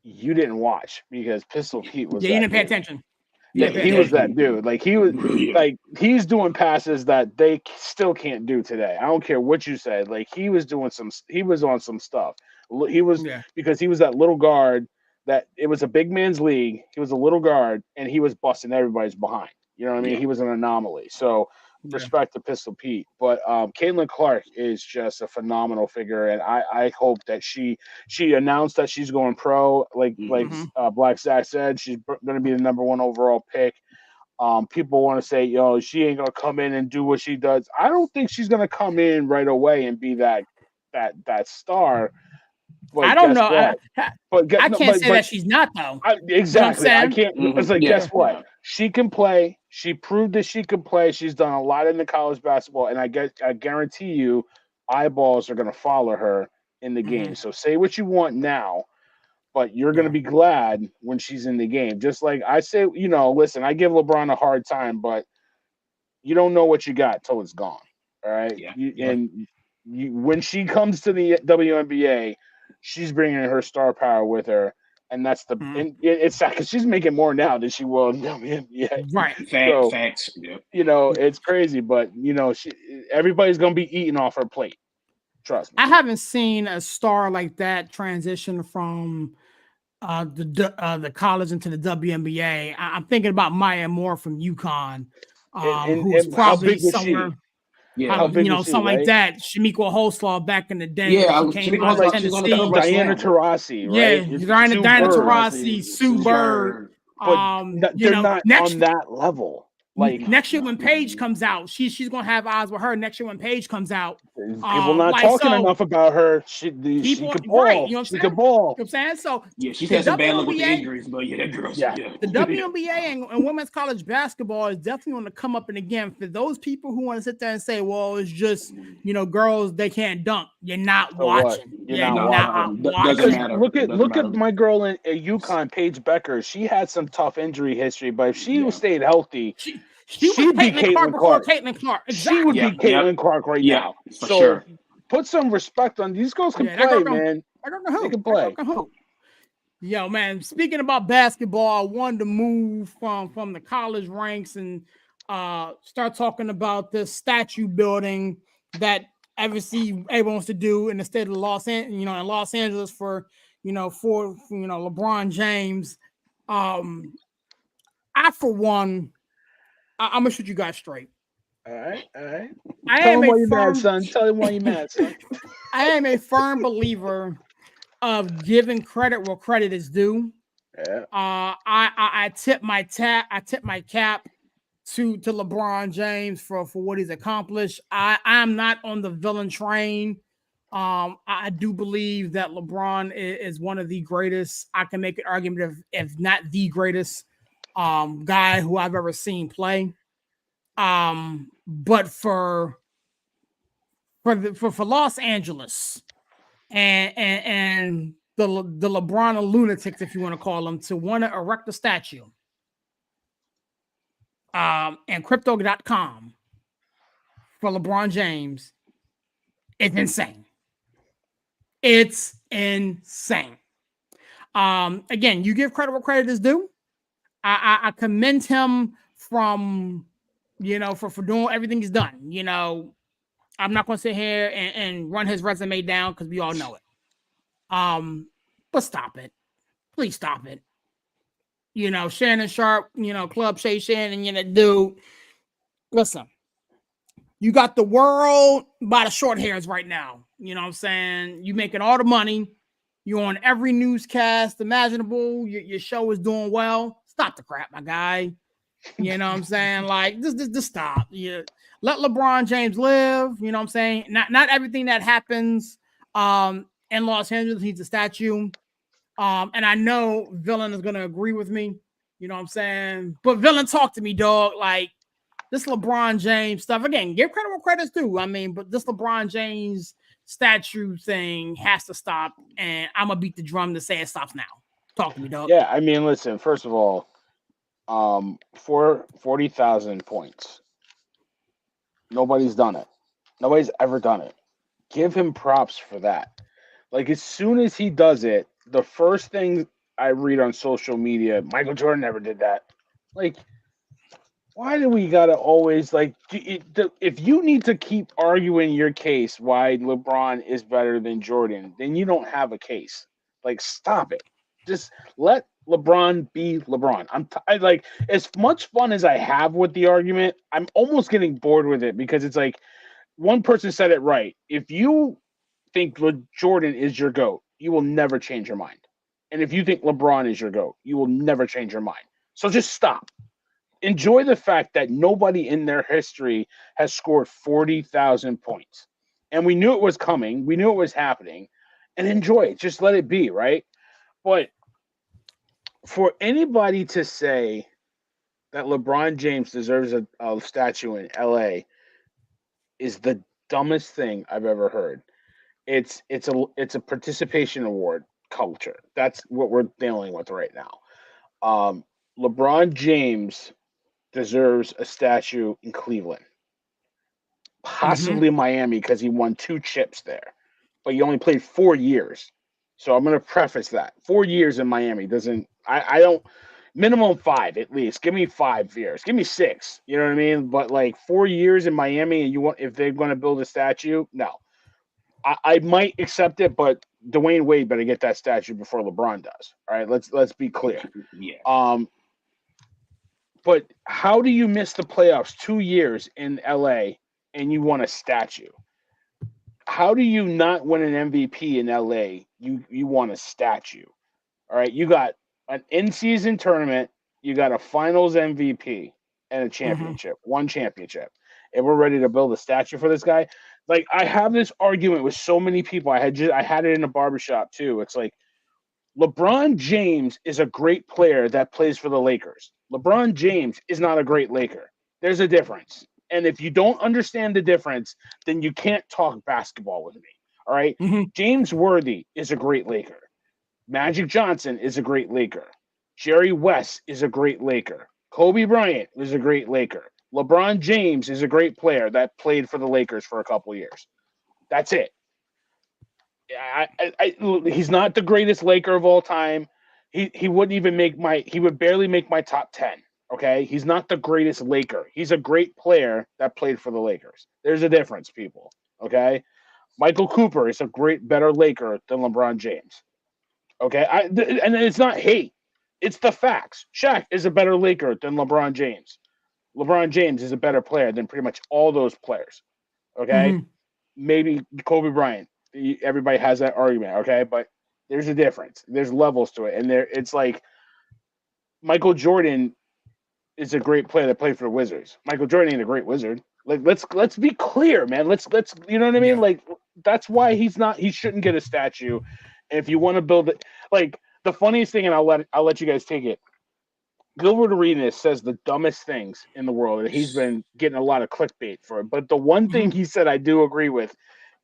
you didn't watch because Pistol Pete was. Yeah, you didn't pay attention. Yeah, he was that dude. Like he was like he's doing passes that they still can't do today. I don't care what you say. Like he was on some stuff. He was because he was that little guard that it was a big man's league. He was a little guard and he was busting everybody's behind. You know what I mean? He was an anomaly. So respect to Pistol Pete. But Caitlin Clark is just a phenomenal figure, and I hope that she announced that she's going pro. Like Black Zach said, she's going to be the number 1 overall pick. People want to say, she ain't going to come in and do what she does. I don't think she's going to come in right away and be that star. But I don't know. I can't say that she's not, though. Exactly. I can't. It's like, guess what? She can play. She proved that she can play. She's done a lot in the college basketball, and I guarantee you, eyeballs are going to follow her in the game. So say what you want now, but you're going to be glad when she's in the game. Just like I say, listen, I give LeBron a hard time, but you don't know what you got till it's gone. All right. And when she comes to the WNBA, she's bringing her star power with her. And that's and it's sad because she's making more now than she will in WNBA. Right. Facts. Yeah. It's crazy, but everybody's going to be eating off her plate. Trust me. I haven't seen a star like that transition from the college into the WNBA. I'm thinking about Maya Moore from UConn, who's probably somewhere. Yeah, something like that. Shamiko Holslaw back in the day. Yeah, she came out of Tennessee. Diana Taurasi, right? Yeah, Diana Taurasi, Sue Bird. But they're not on that level. Like next year when Paige comes out, she's gonna have eyes with her. Next year when Paige comes out, people not talking enough about her. She could ball. Right, she could ball. You know what I'm saying? So she's had some bad luck with the injuries, but that girl. Yeah. The WNBA and women's college basketball is definitely going to come up and again for those people who want to sit there and say, "Well, it's just girls they can't dunk." You're not watching. You're not watching. Doesn't matter. Look at my girl at UConn, Paige Becker. She had some tough injury history, but if she stayed healthy. She'd be Caitlin Clark. Caitlin Clark. Exactly. She would be Caitlin Clark right now. For sure. Put some respect on these girls. Can play, man. They can play. Yo, man. Speaking about basketball, I wanted to move from the college ranks and start talking about this statue building that everyone wants to do in the state of Los Angeles for LeBron James. I for one. I'm gonna shoot you guys straight. All right. Tell him why you're mad, son. Tell him why you're mad, son. I am a firm believer of giving credit where credit is due. Yeah. I tip my cap to LeBron James for what he's accomplished. I'm not on the villain train. I do believe that LeBron is one of the greatest. I can make an argument if not the greatest guy who I've ever seen play. But for Los Angeles and the LeBron lunatics, if you want to call them, to want to erect a statue, and crypto.com for LeBron James, it's insane. It's insane. Again, you give credit where credit is due. I commend him from, for doing everything he's done. I'm not going to sit here and run his resume down because we all know it. But stop it. Please stop it. Shannon Sharp, Club Shay Shannon, dude. Listen, you got the world by the short hairs right now. You know what I'm saying? You making all the money. You're on every newscast imaginable. Your show is doing well. Stop the crap, my guy. You know what I'm saying? Like, just stop. Let LeBron James live. You know what I'm saying? Not everything that happens in Los Angeles needs a statue. And I know Villain is going to agree with me. You know what I'm saying? But Villain, talk to me, dog. Like, this LeBron James stuff. Again, give credit where credit's due. I mean, but this LeBron James statue thing has to stop. And I'm going to beat the drum to say it stops now. Talk to me, dog. Yeah, I mean, listen, first of all, for 40,000 points, nobody's done it. Nobody's ever done it. Give him props for that. Like, as soon as he does it, the first thing I read on social media, Michael Jordan never did that. Like, why do we gotta always, like, if you need to keep arguing your case why LeBron is better than Jordan, then you don't have a case. Like, stop it. Just let LeBron be LeBron. I like, as much fun as I have with the argument, I'm almost getting bored with it because it's like, one person said it right. If you think Jordan is your GOAT, you will never change your mind. And if you think LeBron is your GOAT, you will never change your mind. So just stop. Enjoy the fact that nobody in their history has scored 40,000 points. And we knew it was coming. We knew it was happening. And enjoy it. Just let it be, right? But for anybody to say that LeBron James deserves a statue in LA is the dumbest thing I've ever heard. It's a participation award culture. That's what we're dealing with right now. LeBron James deserves a statue in Cleveland, possibly Miami because he won 2 chips there, but he only played 4 years. So I'm going to preface that 4 years in Miami doesn't. I don't. Minimum 5 at least. Give me 5 years. Give me 6. You know what I mean? But like 4 years in Miami, and you want if they're going to build a statue, no. I might accept it, but Dwayne Wade better get that statue before LeBron does. All right, let's be clear. Yeah. But how do you miss the playoffs 2 years in LA and you want a statue? How do you not win an MVP in LA? You want a statue. All right, you got an in-season tournament, you got a finals MVP and a championship, one championship. And we're ready to build a statue for this guy. Like, I have this argument with so many people. I had it in a barbershop too. It's like LeBron James is a great player that plays for the Lakers. LeBron James is not a great Laker. There's a difference. And if you don't understand the difference, then you can't talk basketball with me. All right? James Worthy is a great Laker. Magic Johnson is a great Laker. Jerry West is a great Laker. Kobe Bryant is a great Laker. LeBron James is a great player that played for the Lakers for a couple of years. That's it. He's not the greatest Laker of all time. He wouldn't even he would barely make my top 10. Okay. He's not the greatest Laker. He's a great player that played for the Lakers. There's a difference, people. Okay. Michael Cooper is a better Laker than LeBron James. Okay. And it's not hate. It's the facts. Shaq is a better Laker than LeBron James. LeBron James is a better player than pretty much all those players. Okay. Maybe Kobe Bryant. Everybody has that argument. Okay. But there's a difference. There's levels to it. And it's like Michael Jordan is a great player that played for the Wizards. Michael Jordan ain't a great wizard. Like, let's be clear, man. Let's you know what I mean? Yeah. Like, that's why he shouldn't get a statue. And if you want to build it, like, the funniest thing, and I'll let you guys take it. Gilbert Arenas says the dumbest things in the world, and he's been getting a lot of clickbait for it. But the one thing he said I do agree with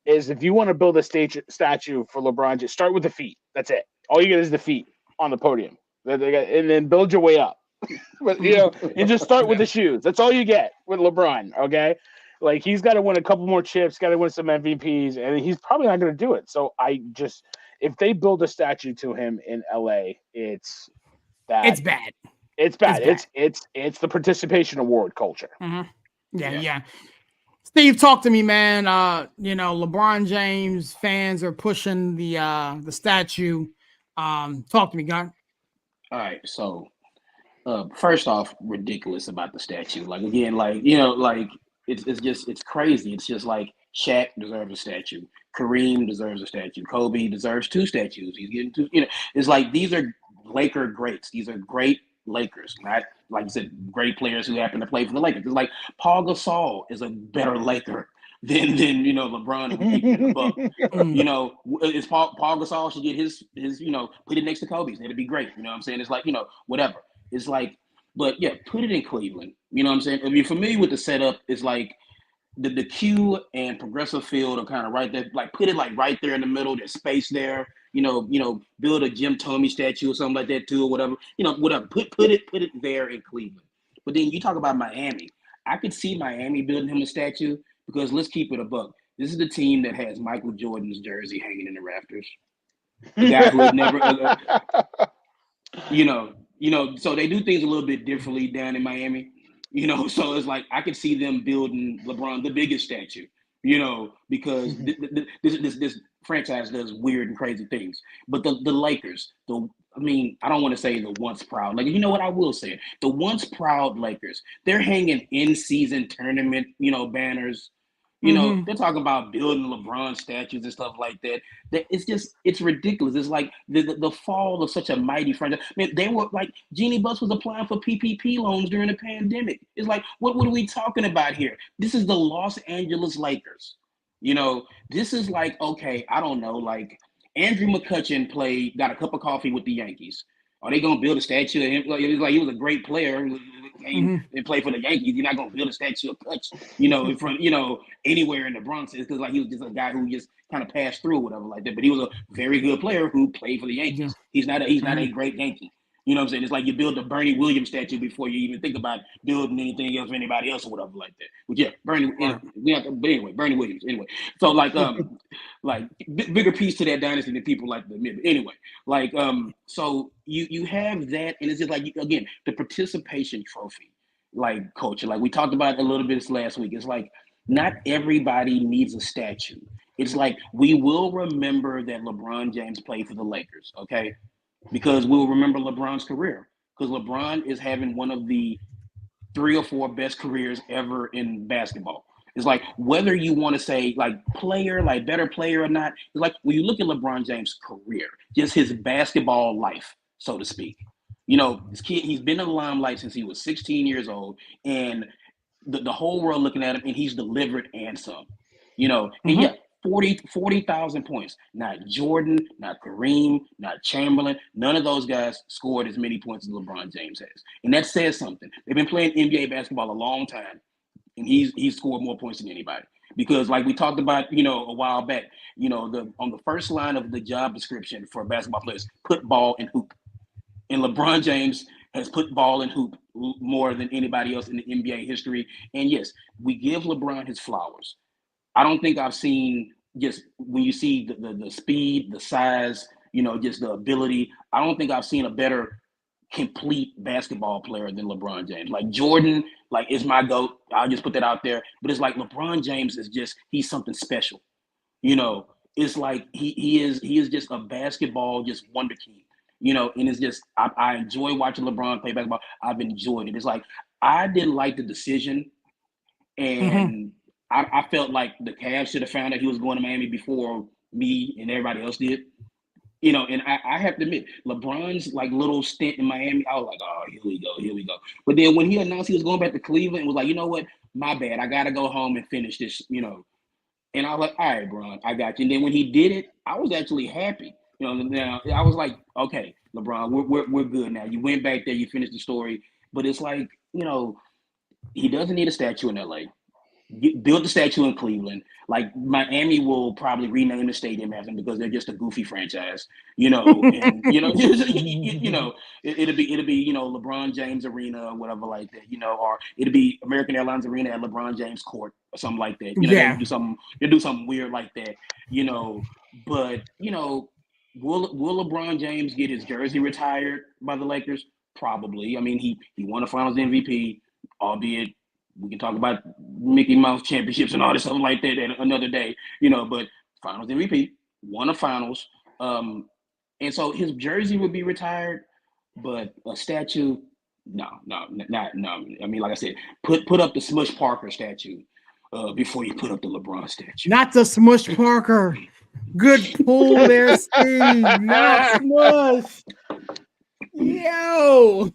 is if you want to build a statue for LeBron, just start with the feet. That's it. All you get is the feet on the podium, and then build your way up. But and just start with the shoes. That's all you get with LeBron. Okay, like, he's got to win a couple more chips, got to win some MVPs, and he's probably not going to do it. So if they build a statue to him in LA, it's bad. It's bad. It's bad. It's the participation award culture. Yeah. Steve, talk to me, man. LeBron James fans are pushing the statue. Talk to me, guy. All right. So, first off, ridiculous about the statue. Like, again, it's crazy. It's just like Shaq deserves a statue. Kareem deserves a statue. Kobe deserves 2 statues. He's getting 2. It's like, these are Laker greats. These are great Lakers, not, like you said, great players who happen to play for the Lakers. It's like Paul Gasol is a better Laker than LeBron. It's Paul Gasol should get his put it next to Kobe's. It'd be great. You know what I'm saying? It's like, whatever. It's like, but yeah, put it in Cleveland. You know what I'm saying? If you're familiar with the setup, it's like the Q and Progressive Field are kind of right there. Like, put it like right there in the middle. There's space there. Build a Jim Thome statue or something like that too, or whatever. Whatever. Put it there in Cleveland. But then you talk about Miami. I could see Miami building him a statue because, let's keep it a buck, this is the team that has Michael Jordan's jersey hanging in the rafters. The guy who had never, so they do things a little bit differently down in Miami. So it's like I could see them building LeBron the biggest statue. Because this franchise does weird and crazy things. But the Lakers, I don't want to say the once proud. Like, you know what I will say? The once proud Lakers, they're hanging in-season tournament, banners. They're talking about building LeBron statues and stuff like that. It's ridiculous. It's like the fall of such a mighty franchise. They were like, Jeannie Buss was applying for PPP loans during the pandemic. It's like, what are we talking about here? This is the Los Angeles Lakers. This is like, okay, I don't know, like Andrew McCutchen got a cup of coffee with the Yankees. Are they going to build a statue of him? Like, it was like he was a great player came and played for the Yankees. You're not gonna build a statue of Kutch, in front, anywhere in the Bronx. It's because like he was just a guy who just kind of passed through or whatever like that. But he was a very good player who played for the Yankees. He's not a great Yankee. You know what I'm saying? It's like you build a Bernie Williams statue before you even think about building anything else for anybody else or whatever like that. But yeah, Bernie Williams. Anyway, so like bigger piece to that dynasty than people like to admit. But anyway, so you have that, and it's just like again the participation trophy, like culture. Like we talked about a little bit this last week. It's like not everybody needs a statue. It's like we will remember that LeBron James played for the Lakers, okay? Because we'll remember LeBron's career. Because LeBron is having one of the 3 or 4 best careers ever in basketball. It's like whether you want to say like player, like better player or not, it's like when you look at LeBron James' career, just his basketball life, so to speak. This kid, he's been in the limelight since he was 16 years old, and the whole world looking at him, and he's delivered and some. And yeah, 40,000 points. Not Jordan, not Kareem, not Chamberlain. None of those guys scored as many points as LeBron James has. And that says something. They've been playing NBA basketball a long time, and he's scored more points than anybody. Because like we talked about, a while back, on the first line of the job description for basketball players, put ball in hoop. And LeBron James has put ball in hoop more than anybody else in the NBA history. And yes, we give LeBron his flowers. I don't think I've seen, just when you see the speed, the size, just the ability, I don't think I've seen a better complete basketball player than LeBron James. Like Jordan, is my GOAT. I'll just put that out there. But it's like LeBron James he's something special. It's like he is just a basketball, just wonder kid. And it's just, I enjoy watching LeBron play basketball. I've enjoyed it. It's like, I didn't like the decision, and I felt like the Cavs should have found out he was going to Miami before me and everybody else did. And I have to admit, LeBron's little stint in Miami, I was like, oh, here we go. But then when he announced he was going back to Cleveland, it was like, you know what? My bad. I got to go home and finish this, And I was like, all right, Bron, I got you. And then when he did it, I was actually happy. Now I was like, okay, LeBron, we're good now. You went back there, you finished the story. But it's like, he doesn't need a statue in LA. Build the statue in Cleveland. Like Miami will probably rename the stadium after him because they're just a goofy franchise, and it'll be LeBron James Arena or whatever like that, or it'll be American Airlines Arena at LeBron James Court or something like that. They'll do something weird like that, But will LeBron James get his jersey retired by the Lakers? Probably. I mean, he won a Finals MVP, albeit. We can talk about Mickey Mouse championships and all this stuff like that another day, but Finals MVP, won a Finals. And so his jersey would be retired, but a statue, no. I mean, like I said, put up the Smush Parker statue before you put up the LeBron statue. Not the Smush Parker. Good pull there, Steve. Not Smush. Yo.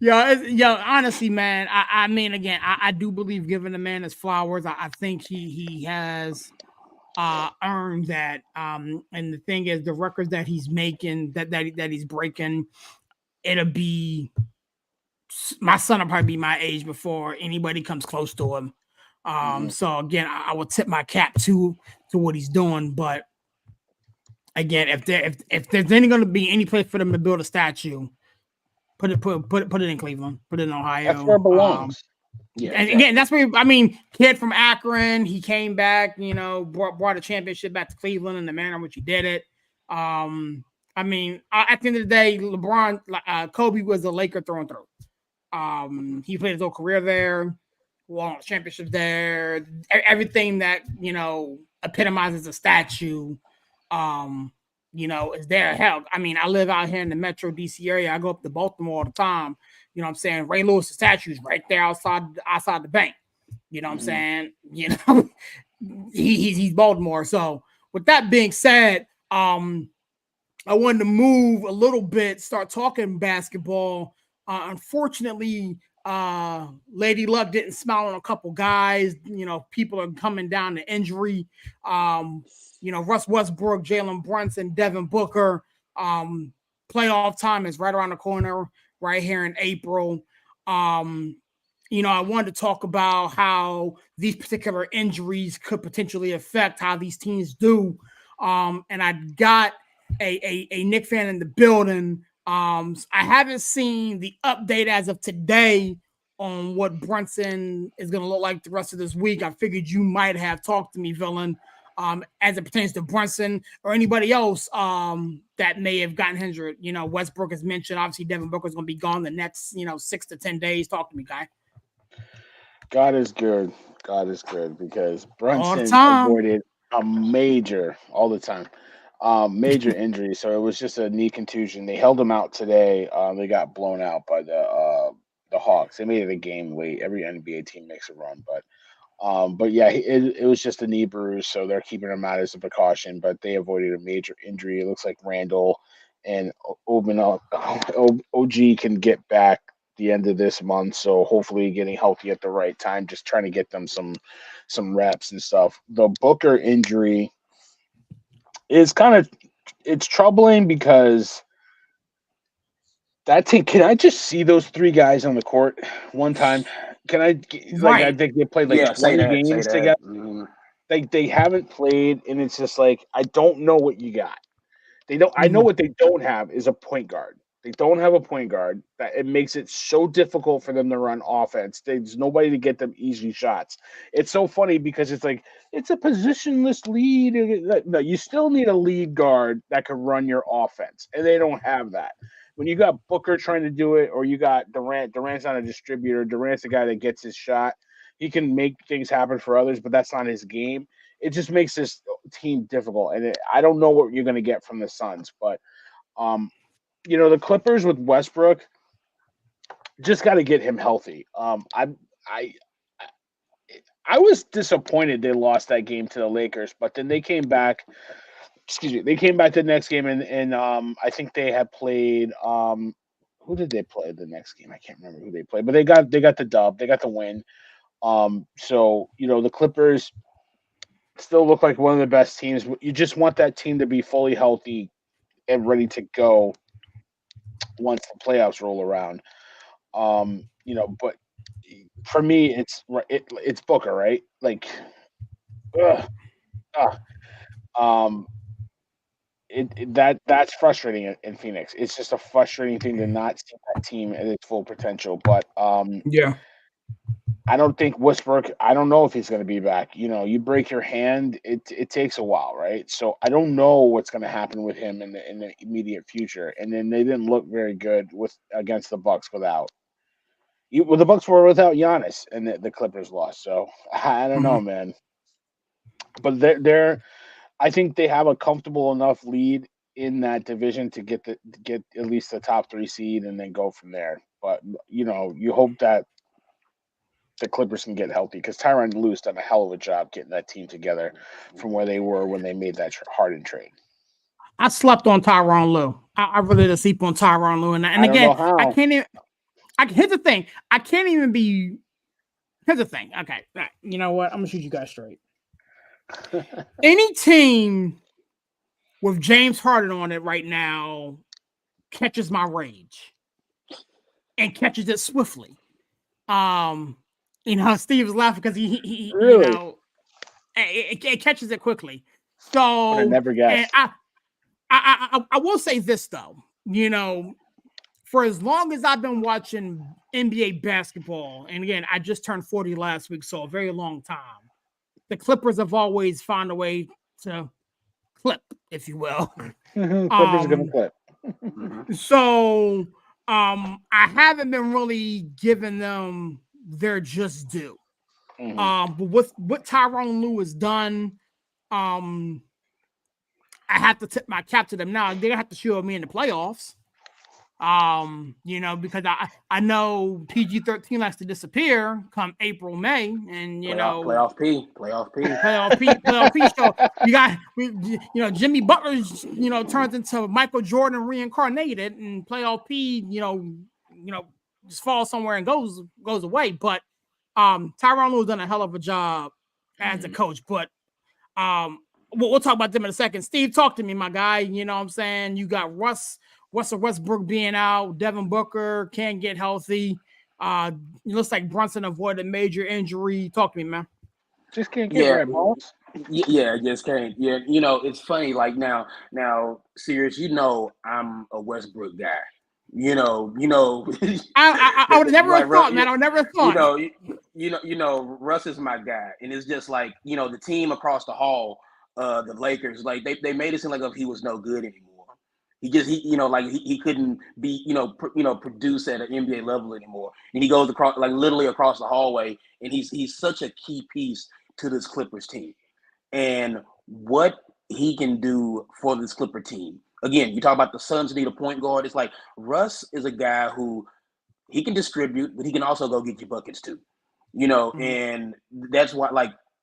Honestly, man, I mean, again, I do believe giving the man his flowers. I think he has earned that. And the thing is, the records that he's making, that he's breaking, it'll be, my son will probably be my age before anybody comes close to him. So again, I will tip my cap to what he's doing. But again, if there's any going to be any place for them to build a statue, Put it in Cleveland. Put it in Ohio. That's where it belongs. And again, that's where kid from Akron. He came back. Brought a championship back to Cleveland in the manner in which he did it. At the end of the day, LeBron, Kobe was a Laker through and through. He played his whole career there. Won championships there. Everything that epitomizes a statue. Is there. Hell, I live out here in the Metro DC area. I go up to Baltimore all the time. You know what I'm saying? Ray Lewis' statue is right there outside the bank. You know what I'm saying? He's Baltimore. So with that being said, I wanted to move a little bit, start talking basketball. Unfortunately, Lady Luck didn't smile on a couple guys. People are coming down to injury. Russ Westbrook, Jalen Brunson, Devin Booker. Playoff time is right around the corner, right here in April. I wanted to talk about how these particular injuries could potentially affect how these teams do. And I got a Knick fan in the building. I haven't seen the update as of today on what Brunson is going to look like the rest of this week. I figured you might have talked to me, Villain, as it pertains to Brunson or anybody else that may have gotten injured. Westbrook has mentioned, obviously, Devin Booker is going to be gone the next, 6 to 10 days. Talk to me, guy. God is good. God is good because Brunson avoided a major injury. So it was just a knee contusion. They held him out today. They got blown out by the Hawks. They made it a game late. Every NBA team makes a run, but yeah, it was just a knee bruise. So they're keeping him out as a precaution. But they avoided a major injury. It looks like Randall and OG can get back the end of this month, so hopefully getting healthy at the right time, just trying to get them some reps and stuff. The Booker injury is it's troubling because can I just see those three guys on the court one time? Can I I think they played 20 games together. Mm-hmm. They haven't played, and it's just like I don't know what you got. They don't. I know what they don't have is a point guard. They don't have a point guard. That it makes it so difficult for them to run offense. There's nobody to get them easy shots. It's so funny because it's like it's a positionless lead. No, you still need a lead guard that can run your offense, and they don't have that. When you got Booker trying to do it, or you got Durant. Durant's not a distributor. Durant's the guy that gets his shot. He can make things happen for others, but that's not his game. It just makes this team difficult, and I don't know what you're going to get from the Suns, but the Clippers with Westbrook just got to get him healthy. I was disappointed they lost that game to the Lakers, but then they came back. They came back to the next game, and I think they had played. Who did they play the next game? I can't remember who they played, but they got the dub. They got the win. So the Clippers still look like one of the best teams. You just want that team to be fully healthy and ready to go once the playoffs roll around. But for me, it's Booker, right? That's frustrating in Phoenix. It's just a frustrating thing to not see that team at its full potential. But yeah. I don't think Westbrook. I don't know if he's going to be back. You break your hand, it takes a while, right? So I don't know what's going to happen with him in the immediate future. And then they didn't look very good against the Bucks without. Well, the Bucks were without Giannis, and the Clippers lost. So I don't know, man. But they're. I think they have a comfortable enough lead in that division to get at least the top 3 seed and then go from there. But you hope that the Clippers can get healthy because Tyronn Lue's done a hell of a job getting that team together from where they were when they made that Harden trade. I slept on Tyronn Lue. I really did sleep on Tyronn Lue, and again, I can't even. Here's the thing. I can't even be. Here's the thing. Okay, you know what? I'm gonna shoot you guys straight. Any team with James Harden on it right now catches my rage and catches it swiftly. Steve's laughing because he really? It catches it quickly. So I never guessed. I will say this though, for as long as I've been watching NBA basketball, and again, I just turned 40 last week, so a very long time. The Clippers have always found a way to clip, if you will. Clippers are gonna clip. So I haven't been really giving them their just due. But with what Tyronn Lue has done, I have to tip my cap to them. Now they're gonna have to show me in the playoffs. Because I know PG-13 likes to disappear come April, May, and playoff P. So you got Jimmy Butler, turns into Michael Jordan reincarnated, and playoff P, just falls somewhere and goes away. But Tyronn Lue's done a hell of a job as a coach. But we'll talk about them in a second. Steve, talk to me, my guy. You know what I'm saying? You got Russell Westbrook being out, Devin Booker can't get healthy. It looks like Brunson avoided a major injury. Talk to me, man. Just can't get red balls. Yeah, just can't. Yeah, it's funny. Like now, serious. I'm a Westbrook guy. I would have never thought, man. I would never thought. Russ is my guy, and it's just like the team across the hall, the Lakers. Like they made it seem like he was no good anymore. He couldn't be produce at an NBA level anymore, and he goes across literally across the hallway, and he's such a key piece to this Clippers team, and what he can do for this Clipper team. Again, you talk about the Suns need a point guard. It's like Russ is a guy who he can distribute, but he can also go get you buckets too. And that's why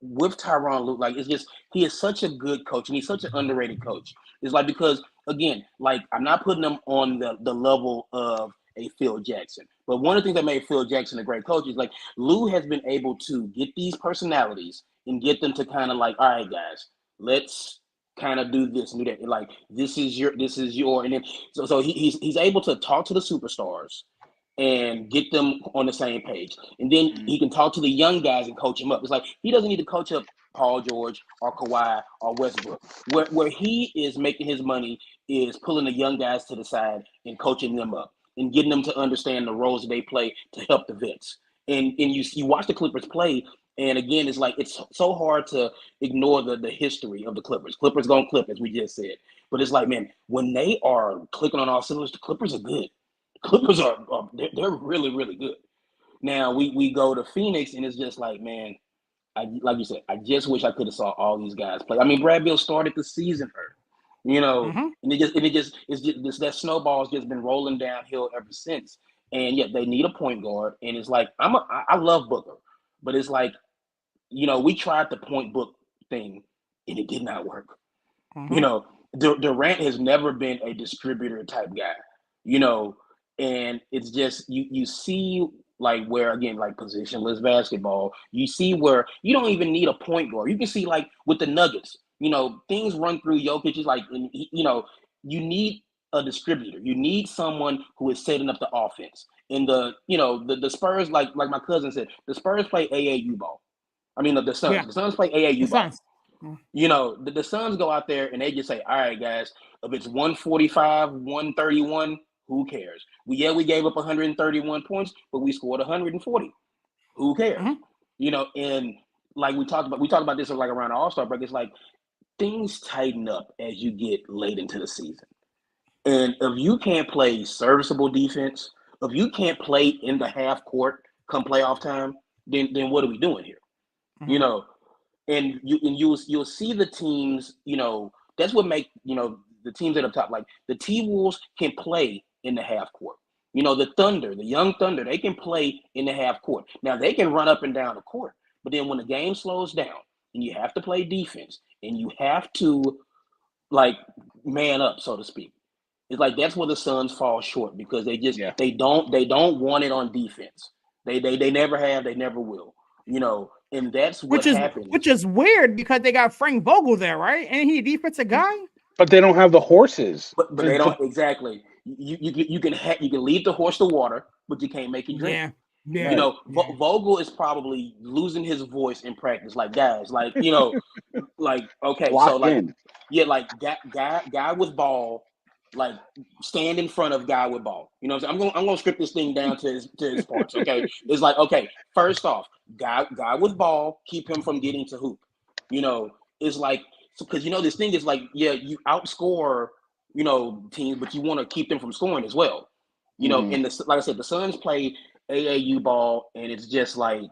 with Tyronn Lue, it's just he is such a good coach and he's such an underrated coach. It's because again, I'm not putting him on the level of a Phil Jackson. But one of the things that made Phil Jackson a great coach is Lue has been able to get these personalities and get them to kind of all right, guys, let's kind of do this and do that. This is your, and then so he's able to talk to the superstars and get them on the same page. And then he can talk to the young guys and coach them up. It's he doesn't need to coach up Paul George or Kawhi or Westbrook. Where he is making his money is pulling the young guys to the side and coaching them up and getting them to understand the roles that they play to help the vets. And you watch the Clippers play, and again, it's it's so hard to ignore the history of the Clippers. Clippers gonna clip, as we just said. But it's man, when they are clicking on all cylinders, the Clippers are good. Clippers are they're really, really good. Now we go to Phoenix, and it's just man, like you said, I just wish I could have saw all these guys play. I mean, Brad Beal started the season hurt, and it's just that snowball's just been rolling downhill ever since. And yet they need a point guard, and it's I love Booker, but it's we tried the point book thing, and it did not work. Durant has never been a distributor type guy, and it's just you see where again positionless basketball, you see where you don't even need a point guard. You can see with the Nuggets, things run through Jokic. You need a distributor. You need someone who is setting up the offense. And the Spurs, like my cousin said, the Spurs play AAU ball. I mean the Suns. Yeah. The Suns play AAU ball. The Suns go out there and they just say, all right, guys, if it's 145, 131, who cares? We gave up 131 points, but we scored 140. Who cares? And we talked about this around the All-Star break. It's things tighten up as you get late into the season. And if you can't play serviceable defense, if you can't play in the half court come playoff time, then what are we doing here? And you'll see the teams, that's what make, the teams at the top, the T-Wolves can play in the half court. The Thunder, the young Thunder, they can play in the half court. Now they can run up and down the court, but then when the game slows down and you have to play defense and you have to man up, so to speak. It's that's where the Suns fall short because they just they don't want it on defense. They never have, they never will. And that's what happens. Which is weird because they got Frank Vogel there, right? Ain't he a defensive guy? But they don't have the horses. But they don't exactly. You can lead the horse to water, but you can't make it drink. Yeah. Vogel is probably losing his voice in practice. Guys, okay, locked so guy with ball. Stand in front of guy with ball. I'm gonna script this thing down to his parts. Okay, it's okay. First off, guy with ball, keep him from getting to hoop. It's because this thing is you outscore teams, but you want to keep them from scoring as well. And like I said, the Suns play AAU ball, and it's just I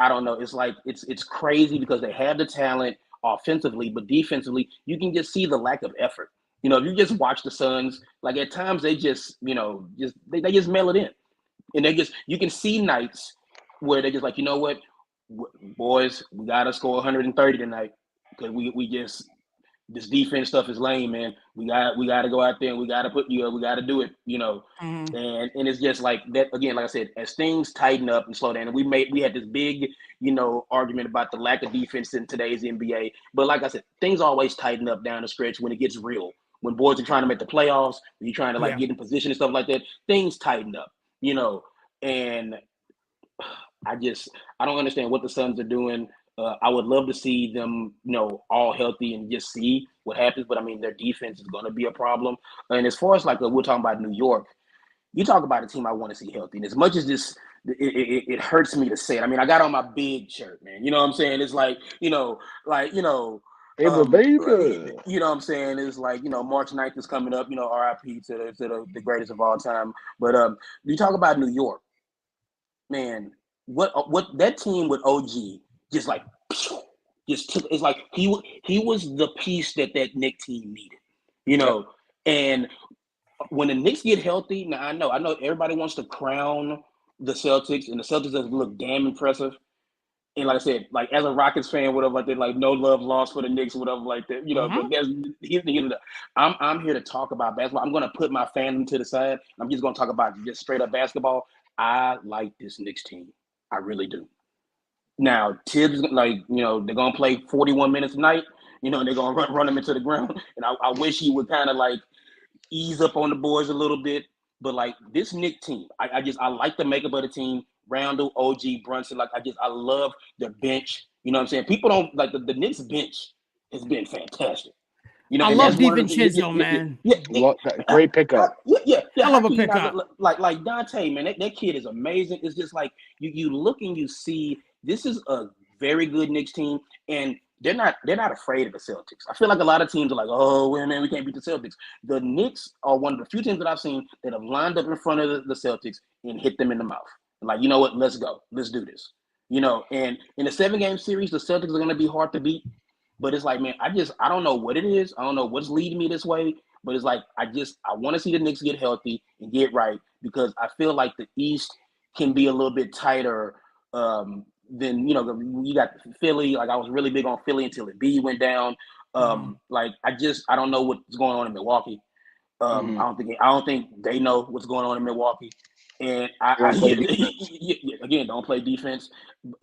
don't know. It's it's crazy because they have the talent offensively, but defensively, you can just see the lack of effort. If you just watch the Suns, at times they just, they just mail it in. And you can see nights where they're just you know what, boys, we got to score 130 tonight because this defense stuff is lame, man. We got to go out there and we got to we got to do it, and it's just that, again, like I said, as things tighten up and slow down, and we had this big, argument about the lack of defense in today's NBA. But like I said, things always tighten up down the stretch when it gets real. When boys are trying to make the playoffs, when you're trying to get in position and stuff like that, things tighten up, and I don't understand what the Suns are doing. I would love to see them, all healthy and just see what happens. But I mean, their defense is going to be a problem. And as far as like we're talking about New York, you talk about a team I want to see healthy. And as much as it hurts me to say it. I mean, I got on my big shirt, man. You know what I'm saying? It's like, baby. You know what I'm saying? It's like, March 9th is coming up, RIP to the greatest of all time. But you talk about New York, man, what that team with OG just like it's like he was the piece that Knicks team needed, and when the Knicks get healthy, now I know everybody wants to crown the Celtics, and the Celtics does look damn impressive. And like I said, like as a Rockets fan, whatever, like that, like no love lost for the Knicks, whatever, like that, But I'm here to talk about basketball. I'm gonna put my fandom to the side. I'm just gonna talk about just straight up basketball. I like this Knicks team. I really do. Now Tibbs, they're gonna play 41 minutes a night. And they're gonna run them into the ground. And I wish he would kind of like ease up on the boards a little bit. But like this Knicks team, I like the makeup of the team. Randall, OG, Brunson, I love the bench. You know what I'm saying? People don't like the Knicks bench has been fantastic. I love DiVincenzo, man. Great pickup. I love a pickup. Like Dante, man, that kid is amazing. It's just like you look and you see this is a very good Knicks team, and they're not afraid of the Celtics. I feel like a lot of teams are like, oh, man, we can't beat the Celtics. The Knicks are one of the few teams that I've seen that have lined up in front of the Celtics and hit them in the mouth. Like, you know what? Let's go. Let's do this. And in a 7-game series, the Celtics are going to be hard to beat. But it's like, man, I don't know what it is. I don't know what's leading me this way. But it's like, I want to see the Knicks get healthy and get right, because I feel like the East can be a little bit tighter than, you got Philly. Like, I was really big on Philly until Embiid went down. Like, I don't know what's going on in Milwaukee. I don't think they know what's going on in Milwaukee. And again, don't play defense.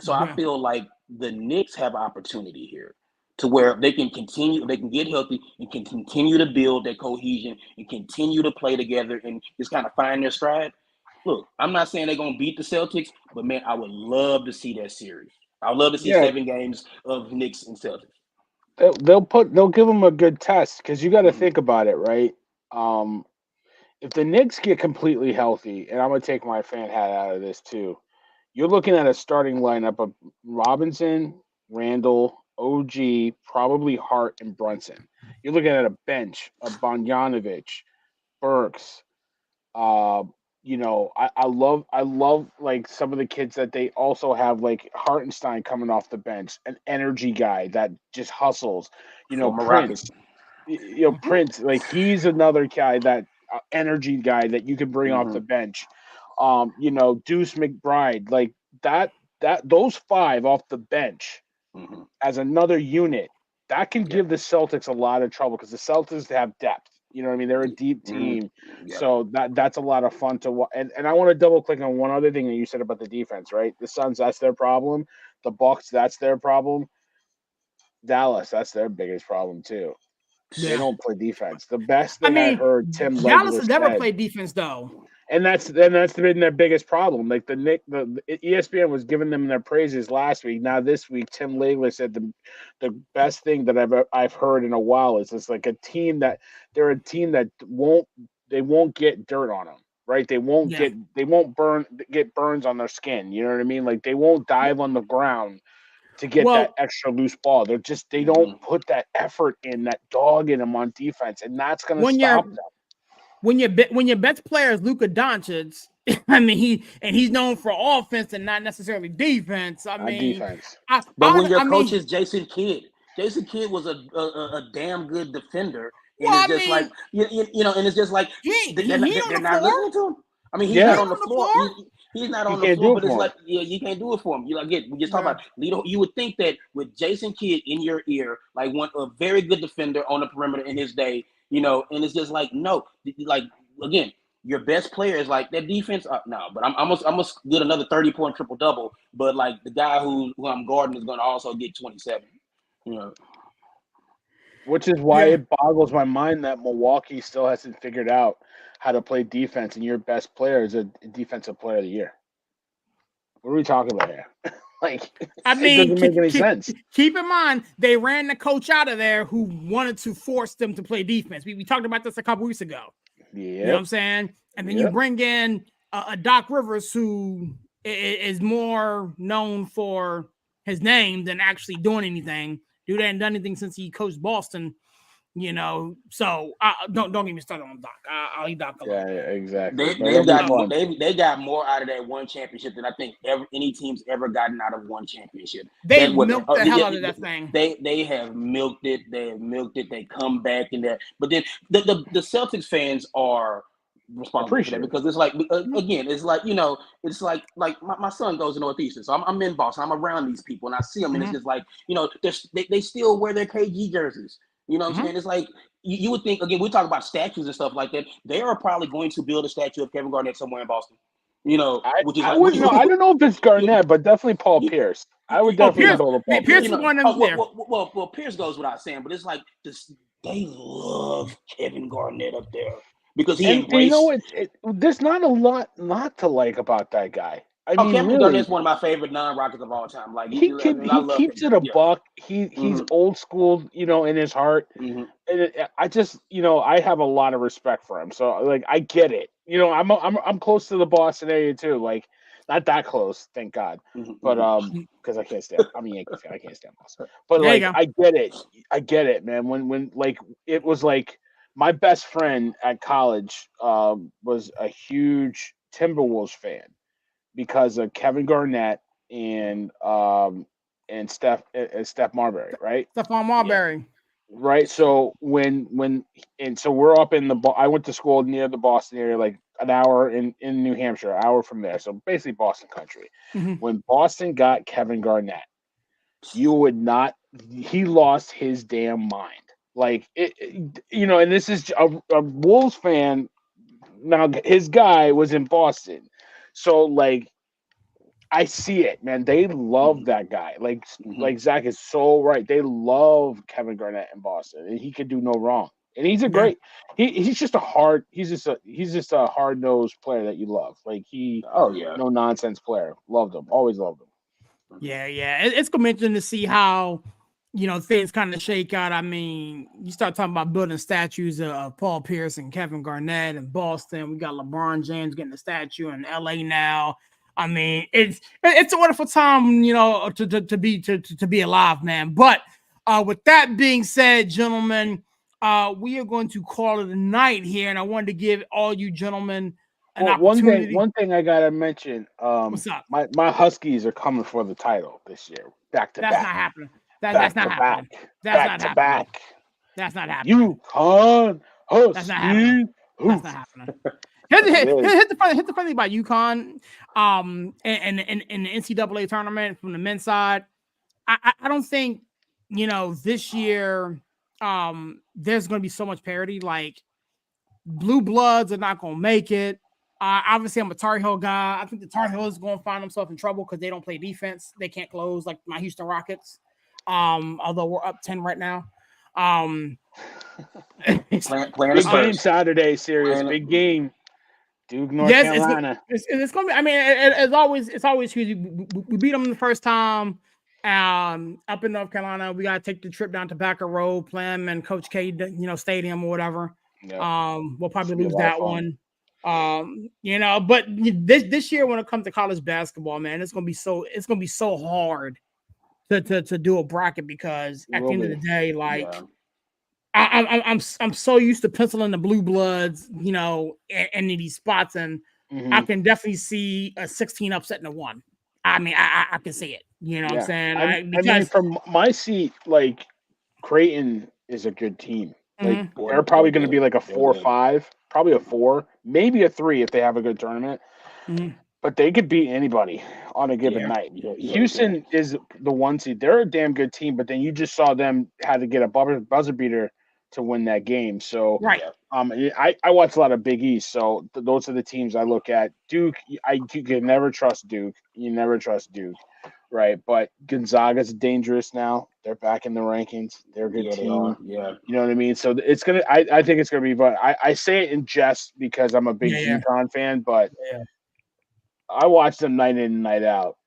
So I feel like the Knicks have opportunity here to where they can get healthy and can continue to build their cohesion and continue to play together and just kind of find their stride. Look, I'm not saying they're going to beat the Celtics, but man, I would love to see that series. I would love to see 7 games of Knicks and Celtics. They'll give them a good test, because you got to think about it, right? If the Knicks get completely healthy, and I'm going to take my fan hat out of this too, you're looking at a starting lineup of Robinson, Randall, OG, probably Hart, and Brunson. You're looking at a bench of Bogdanovic, Burks. I love like some of the kids that they also have, like Hartenstein coming off the bench, an energy guy that just hustles. Prince. Prince, like he's another guy that energy guy that you can bring off the bench. Deuce McBride, like that those 5 off the bench as another unit, that can give the Celtics a lot of trouble, because the Celtics have depth. You know what I mean? They're a deep team. So that's a lot of fun to watch. And I want to double click on one other thing that you said about the defense, right? The Suns, that's their problem. The Bucks, that's their problem. Dallas, that's their biggest problem too. They don't play defense. The best thing I heard Tim Dallas has never played defense though. And that's been their biggest problem. Like the ESPN was giving them their praises last week. Now this week, Tim Legler said the best thing that I've heard in a while is it's like they're a team that won't get dirt on them, right? They won't get burns on their skin. You know what I mean? Like they won't dive on the ground to get that extra loose ball. They don't put that effort in, that dog in them on defense, and that's going to stop them. When your best player is Luka Doncic, I mean he's known for offense and not necessarily defense. I mean, defense. But when your coach is Jason Kidd was a damn good defender, and it's just like and it's just like they're not listening to him. I mean, he's not on the floor. He's not on the floor, but it's like, you can't do it for him. We just talk about Lito. You would think that with Jason Kidd in your ear, like a very good defender on the perimeter in his day, and it's just like, no, like, again, your best player is like that defense. No, but I'm gonna get another 30-point triple double. But like the guy who I'm guarding is going to also get 27. Which is why it boggles my mind that Milwaukee still hasn't figured out how to play defense, and your best player is a defensive player of the year. What are we talking about here? Like, I mean, it doesn't make any sense. Keep in mind, they ran the coach out of there who wanted to force them to play defense. We talked about this a couple weeks ago. Yeah, you know what I'm saying. And then you bring in a Doc Rivers who is more known for his name than actually doing anything. Dude hadn't done anything since he coached Boston. You know, so don't get me started on Doc. I'll leave Doc alone. Yeah, exactly. They got more out of that one championship than I think any team's ever gotten out of one championship. They milked the hell out of that thing. They have milked it. They have milked it. They come back in there, but then the Celtics fans are responsible for that because it's like again, it's like it's like my son goes to Northeastern, so I'm in Boston. I'm around these people and I see them, and it's just like they still wear their KG jerseys. You know what I'm saying? It's like you would think, again, we talk about statues and stuff like that. They are probably going to build a statue of Kevin Garnett somewhere in Boston. I don't know if it's Garnett, but definitely Paul Pierce. I would definitely build a Paul Pierce. Pierce is one of them there. Well, Pierce goes without saying, but it's like they love Kevin Garnett up there because he embraced. There's not a lot not to like about that guy. I mean, Kevin really, Garnett's one of my favorite non-Rockets of all time. Like he keeps it a buck. He's old school, in his heart. Mm-hmm. And I just, I have a lot of respect for him. So like, I get it. I'm close to the Boston area too. Like, not that close, thank God. But because I can't stand. I'm a Yankee fan. I can't stand Boston. But like, I get it. I get it, man. When like it was like my best friend at college was a huge Timberwolves fan. Because of Kevin Garnett and Steph Marbury, right? Stephon Marbury, right? So so we're up in I went to school near the Boston area, like an hour in New Hampshire, an hour from there. So basically Boston country. Mm-hmm. When Boston got Kevin Garnett, you would not. He lost his damn mind. Like and this is a Wolves fan. Now his guy was in Boston. So, like, I see it, man. They love that guy. Like Zach is so right. They love Kevin Garnett in Boston, and he could do no wrong. And he's a great. He's just a hard. He's just a hard nosed player that you love. Like no nonsense player. Loved him. Always loved him. Yeah. It's gonna be interesting to see how things kind of shake out. I mean, you start talking about building statues of Paul Pierce and Kevin Garnett in Boston. We got LeBron James getting a statue in LA now. I mean, it's a wonderful time, to be alive, man. But with that being said, gentlemen, we are going to call it a night here, and I wanted to give all you gentlemen an opportunity. One thing I gotta mention. What's up? My Huskies are coming for the title this year, back to back. That's not happening. That's not happening. That's not happening. That's not happening. UConn Huskies. That's not happening. That's not happening. Hit the funny about UConn. And in the NCAA tournament from the men's side, I don't think this year there's going to be so much parity. Like blue bloods are not going to make it. Obviously, I'm a Tar Heel guy. I think the Tar Heels is going to find themselves in trouble because they don't play defense. They can't close like my Houston Rockets. Although we're up 10 right now. Big game Saturday series. Big game. Duke, North Carolina. It's going to be. I mean, it's always huge. We beat them the first time. Up in North Carolina, we got to take the trip down to Backer Road, play them in Coach K, stadium or whatever. Yep. We'll probably lose that one. But this year when it comes to college basketball, man, it's gonna be so hard to do a bracket because at the end of the day, like I'm so used to penciling the blue bloods, in these spots, and I can definitely see a 16 upsetting a 1. I mean, I can see it. You know what I'm saying? I mean, from my seat, like Creighton is a good team. Like they're probably going to be like a 4 or 5, probably a 4, maybe a 3 if they have a good tournament. But they could beat anybody on a given night. Houston is the 1 seed. They're a damn good team, but then you just saw them had to get a buzzer beater to win that game. So I watch a lot of Big East, so those are the teams I look at. Duke, you can never trust Duke. You never trust Duke, right? But Gonzaga's dangerous now. They're back in the rankings. They're a good team. You know what I mean? So it's gonna. I think it's gonna be. But I say it in jest because I'm a big UConn fan, but I watch them night in and night out.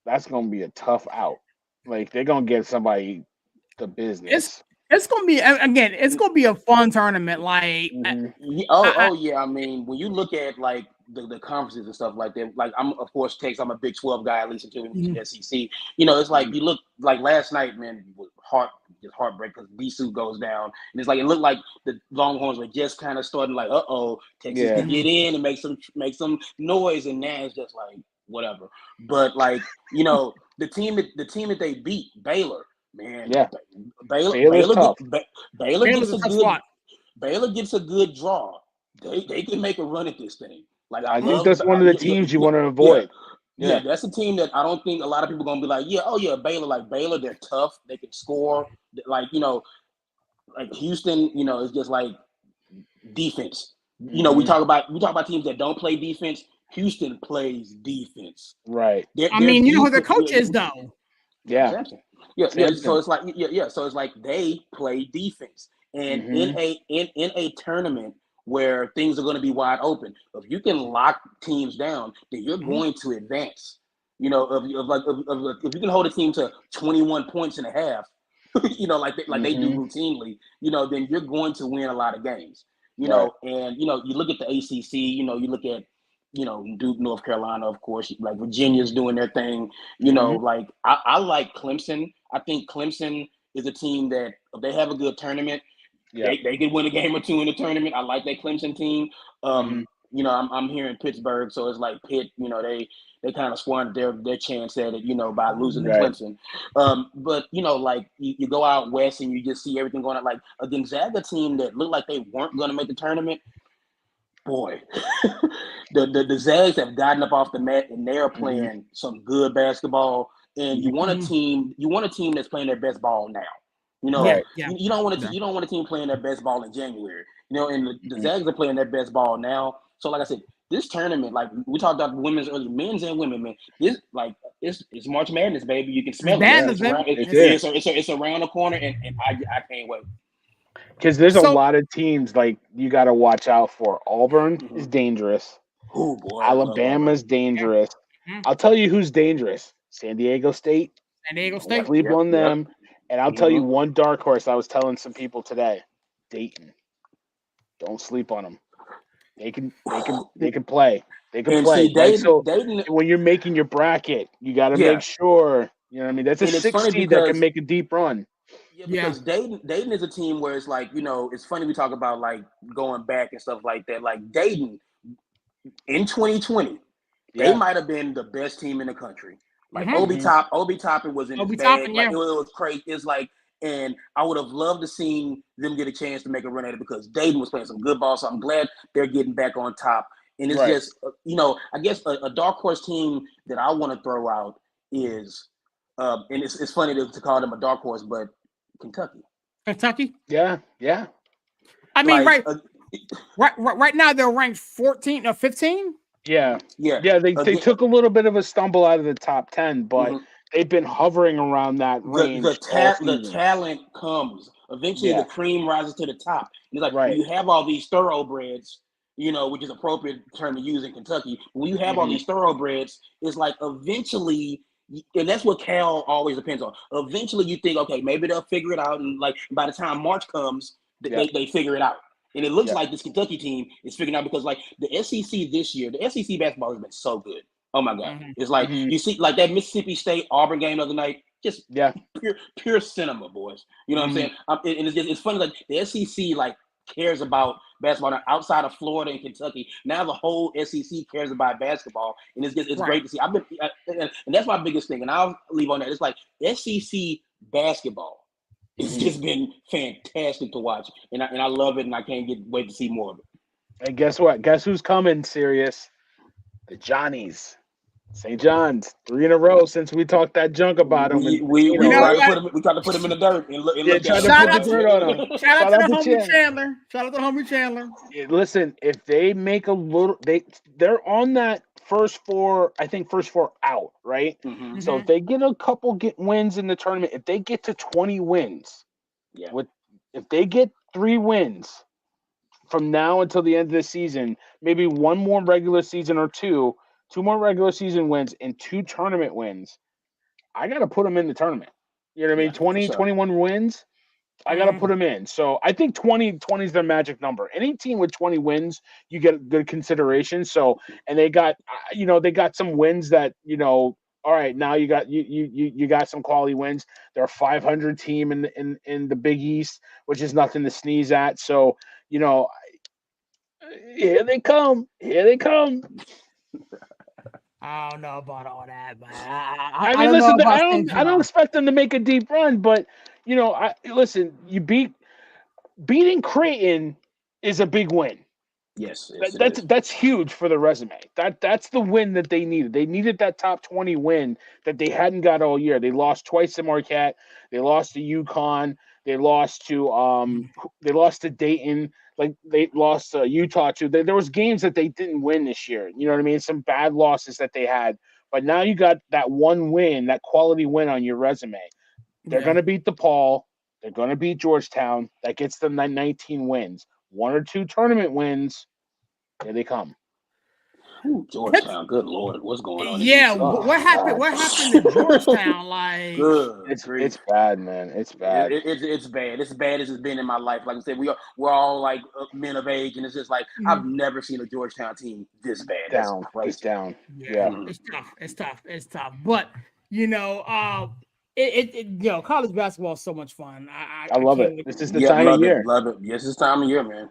That's gonna be a tough out. Like they're gonna get somebody the business. It's gonna be again. It's gonna be a fun tournament. Like, yeah. I mean, when you look at like the conferences and stuff like that, like I'm of course I'm a Big 12 guy, at least until the SEC. You know, it's like you look like last night, man, was heartbreak because BSU goes down, and it's like it looked like the Longhorns were just kind of starting like, Texas can get in and make some noise, and now it's just like whatever. But like the team that they beat, Baylor. Man, yeah, Baylor gets a good draw. They can make a run at this thing. Like I think that's one of the teams you want to avoid. Yeah, that's a team that I don't think a lot of people are gonna be like, Baylor. Like Baylor, they're tough. They can score. Like like Houston, it's just like defense. Mm-hmm. We talk about teams that don't play defense. Houston plays defense. Right. I mean, you know who their coach is though. Yeah. Exactly. Yeah. So it's like So it's like they play defense, and in a tournament where things are going to be wide open, if you can lock teams down, then you're going to advance. If you can hold a team to 21 points and a half, like they do routinely, then you're going to win a lot of games. And you look at the ACC. You look at Duke, North Carolina, of course, like Virginia's doing their thing. Like I like Clemson. I think Clemson is a team that if they have a good tournament, they can win a game or two in the tournament. I like that Clemson team. I'm here in Pittsburgh, so it's like Pitt, they kind of squandered their chance at it, by losing to Clemson. But like you go out west and you just see everything going on. Like a Gonzaga team that looked like they weren't going to make the tournament. Boy, the Zags have gotten up off the mat and they're playing some good basketball. And you want a team that's playing their best ball now. You don't want a team playing their best ball in January. And the Zags are playing their best ball now. So like I said, this tournament, like we talked about women's earlier, men's and women, man. This it's March Madness, baby. You can smell it. It's around the corner, and I can't wait. Because there's a lot of teams like you got to watch out for. Auburn is dangerous. Oh boy, Alabama's dangerous. Yeah. I'll tell you who's dangerous. San Diego State. Sleep on them. And I'll tell you one dark horse. I was telling some people today. Dayton. Don't sleep on them. They can play. They can play. Dayton, when you're making your bracket, you got to make sure. You know what I mean? That's a 6 seed that can make a deep run. Yeah, because Dayton is a team where it's like, it's funny we talk about like going back and stuff like that. Like Dayton in 2020, they might have been the best team in the country. Like Obi Toppin was in his bag. Like, it was crazy. It's like, and I would have loved to seen them get a chance to make a run at it because Dayton was playing some good ball. So I'm glad they're getting back on top. And it's just, I guess a dark horse team that I want to throw out is, and it's funny to call them a dark horse, but Kentucky. Yeah. I mean, like, right now they're ranked 14 or 15. Yeah. They took a little bit of a stumble out of the top 10, but they've been hovering around that range. The talent comes eventually. The cream rises to the top. It's like when you have all these thoroughbreds, which is appropriate term to use in Kentucky. When you have all these thoroughbreds, it's like eventually. And that's what Cal always depends on. Eventually, you think, okay, maybe they'll figure it out, and like by the time March comes, they figure it out. And it looks like this Kentucky team is figuring out because, like the SEC this year, the SEC basketball has been so good. Oh my God, it's like you see, like that Mississippi State Auburn game the other night, just pure cinema, boys. You know what I'm saying? And it's funny, like the SEC like cares about basketball now, outside of Florida and Kentucky. Now the whole SEC cares about basketball, and it's great to see. And that's my biggest thing. And I'll leave on that. It's like SEC basketball. It's just been fantastic to watch, and I love it, and I can't wait to see more of it. And guess what? Guess who's coming? Serious, the Johnnies. St. John's, 3 in a row since we talked that junk about him. We tried to put him in the dirt and look Shout out to the homie Chandler. Yeah, listen, if they make a little, they're on that first four out, right? So if they get a couple wins in the tournament, if they get to 20 wins, if they get 3 wins from now until the end of the season, maybe one more regular season or 2 2 more regular season wins, and 2 tournament wins, I got to put them in the tournament. You know what I mean? 20, 21 wins, I got to put them in. So I think 20 is their magic number. Any team with 20 wins, you get good consideration. So, and they got, they got some wins that, all right, now you got some quality wins. They're a 500 team in the Big East, which is nothing to sneeze at. So, here they come. Here they come. I don't know about all that, man. I mean, listen, I don't expect them to make a deep run, but listen, beating Creighton is a big win. Yes, that's huge for the resume. That's the win that they needed. They needed that top 20 win that they hadn't got all year. They lost twice to Marquette. They lost to UConn. They lost to Dayton. Like they lost to Utah too. There was games that they didn't win this year. You know what I mean? Some bad losses that they had. But now you got that one win, that quality win on your resume. They're going to beat DePaul. They're going to beat Georgetown. That gets them 19 wins. 1 or 2 tournament wins. Here they come. Ooh, Georgetown, good Lord, what's going on? Yeah, what happened? What happened to Georgetown? Like, it's bad, man. It's bad. It's bad. It's bad as it's been in my life. Like I said, we're all like men of age, and it's just like I've never seen a Georgetown team this bad. Down, it's down. Yeah. It's tough. But college basketball is so much fun. I love it. This is the time of year. Love it. Yes, it's time of year, man.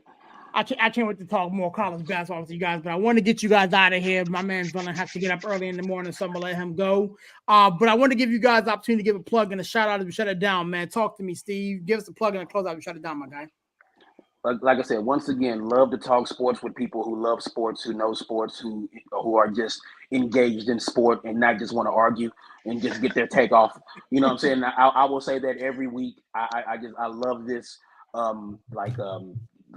I can't wait to talk more college basketball with you guys, but I want to get you guys out of here. My man's going to have to get up early in the morning, so I'm going to let him go. But I want to give you guys the opportunity to give a plug and a shout out as we shut it down, man. Talk to me, Steve. Give us a plug and a close out and shut it down, my guy. Like I said, once again, love to talk sports with people who love sports, who know sports, who are just engaged in sport and not just want to argue and just get their take off. You know what I'm saying? I will say that every week. I love this. Like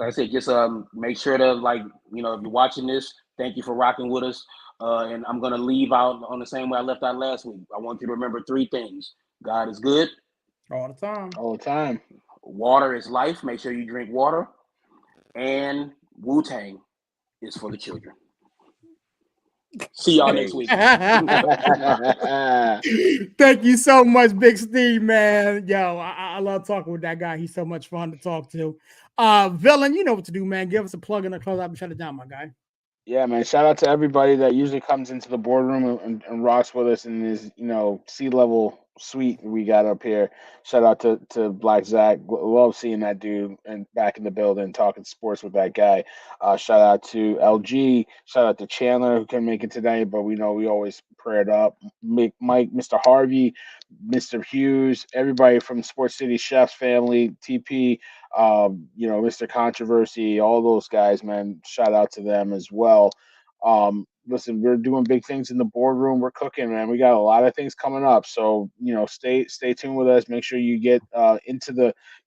I said, just make sure to if you're watching this, thank you for rocking with us. And I'm gonna leave out on the same way I left out last week. I want you to remember 3 things: God is good all the time. All the time. Water is life. Make sure you drink water. And Wu-Tang is for the children. See y'all next week. Thank you so much, Big Steve, man. Yo, I love talking with that guy. He's so much fun to talk to. Villain, you know what to do, man. Give us a plug and a close out and shut it down, my guy. Yeah, man. Shout out to everybody that usually comes into the boardroom and rocks with us in this, C-level suite we got up here. Shout out to Black Zach. Love seeing that dude and back in the building talking sports with that guy. Shout out to LG. Shout out to Chandler who couldn't make it today, but we know we always prayed up. Mike, Mr. Harvey, Mr. Hughes, everybody from Sports City Chefs family, TP, Mr. Controversy, all those guys, man. Shout out to them as well. Listen, we're doing big things in the boardroom. We're cooking, man. We got a lot of things coming up. So, stay tuned with us. Make sure you get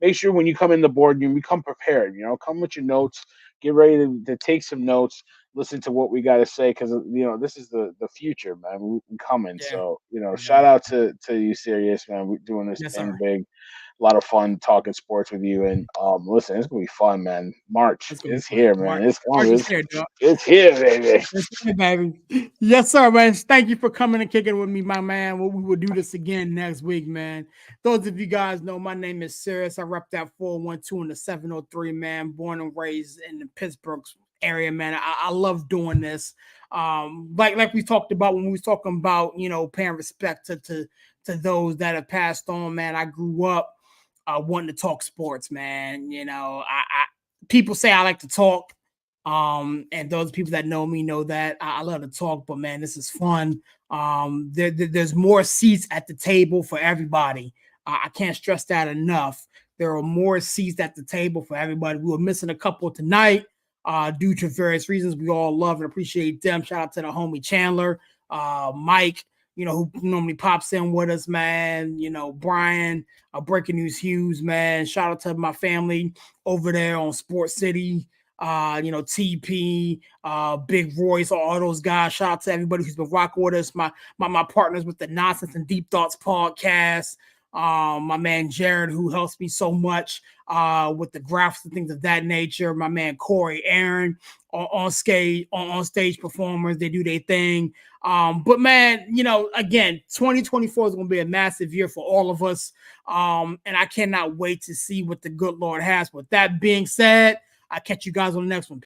make sure when you come in the boardroom, you come prepared, come with your notes, get ready to take some notes, listen to what we got to say. Cause this is the future, man. We're coming. Yeah. So, shout out to you, Sirius, man. We're doing this thing big. A lot of fun talking sports with you, and listen, it's gonna be fun, man. March is here, man. It's here, baby. It's here, baby. Yes, sir, man. Thank you for coming and kicking with me, my man. We will do this again next week, man. Those of you guys know my name is Sirius. I rep that 412 and the 703, man. Born and raised in the Pittsburgh area, man. I love doing this. Like we talked about when we was talking about, paying respect to those that have passed on, man. I grew up wanting to talk sports, man. People say I like to talk, and those people that know me know that I love to talk. But man, this is fun. There's more seats at the table for everybody. I can't stress that enough. There are more seats at the table for everybody. We were missing a couple tonight due to various reasons. We all love and appreciate them. Shout out to the homie Chandler, Mike, who normally pops in with us, man. Brian, Breaking News Hughes, man. Shout out to my family over there on Sports City. TP, Big Royce, all those guys. Shout out to everybody who's been rocking with us. My partners with the Nonsense and Deep Thoughts podcast. My man Jared, who helps me so much with the graphics and things of that nature. My man Corey, Aaron, on stage performers, they do their thing. But man, again, 2024 is going to be a massive year for all of us. And I cannot wait to see what the good Lord has. With that being said, I'll catch you guys on the next one.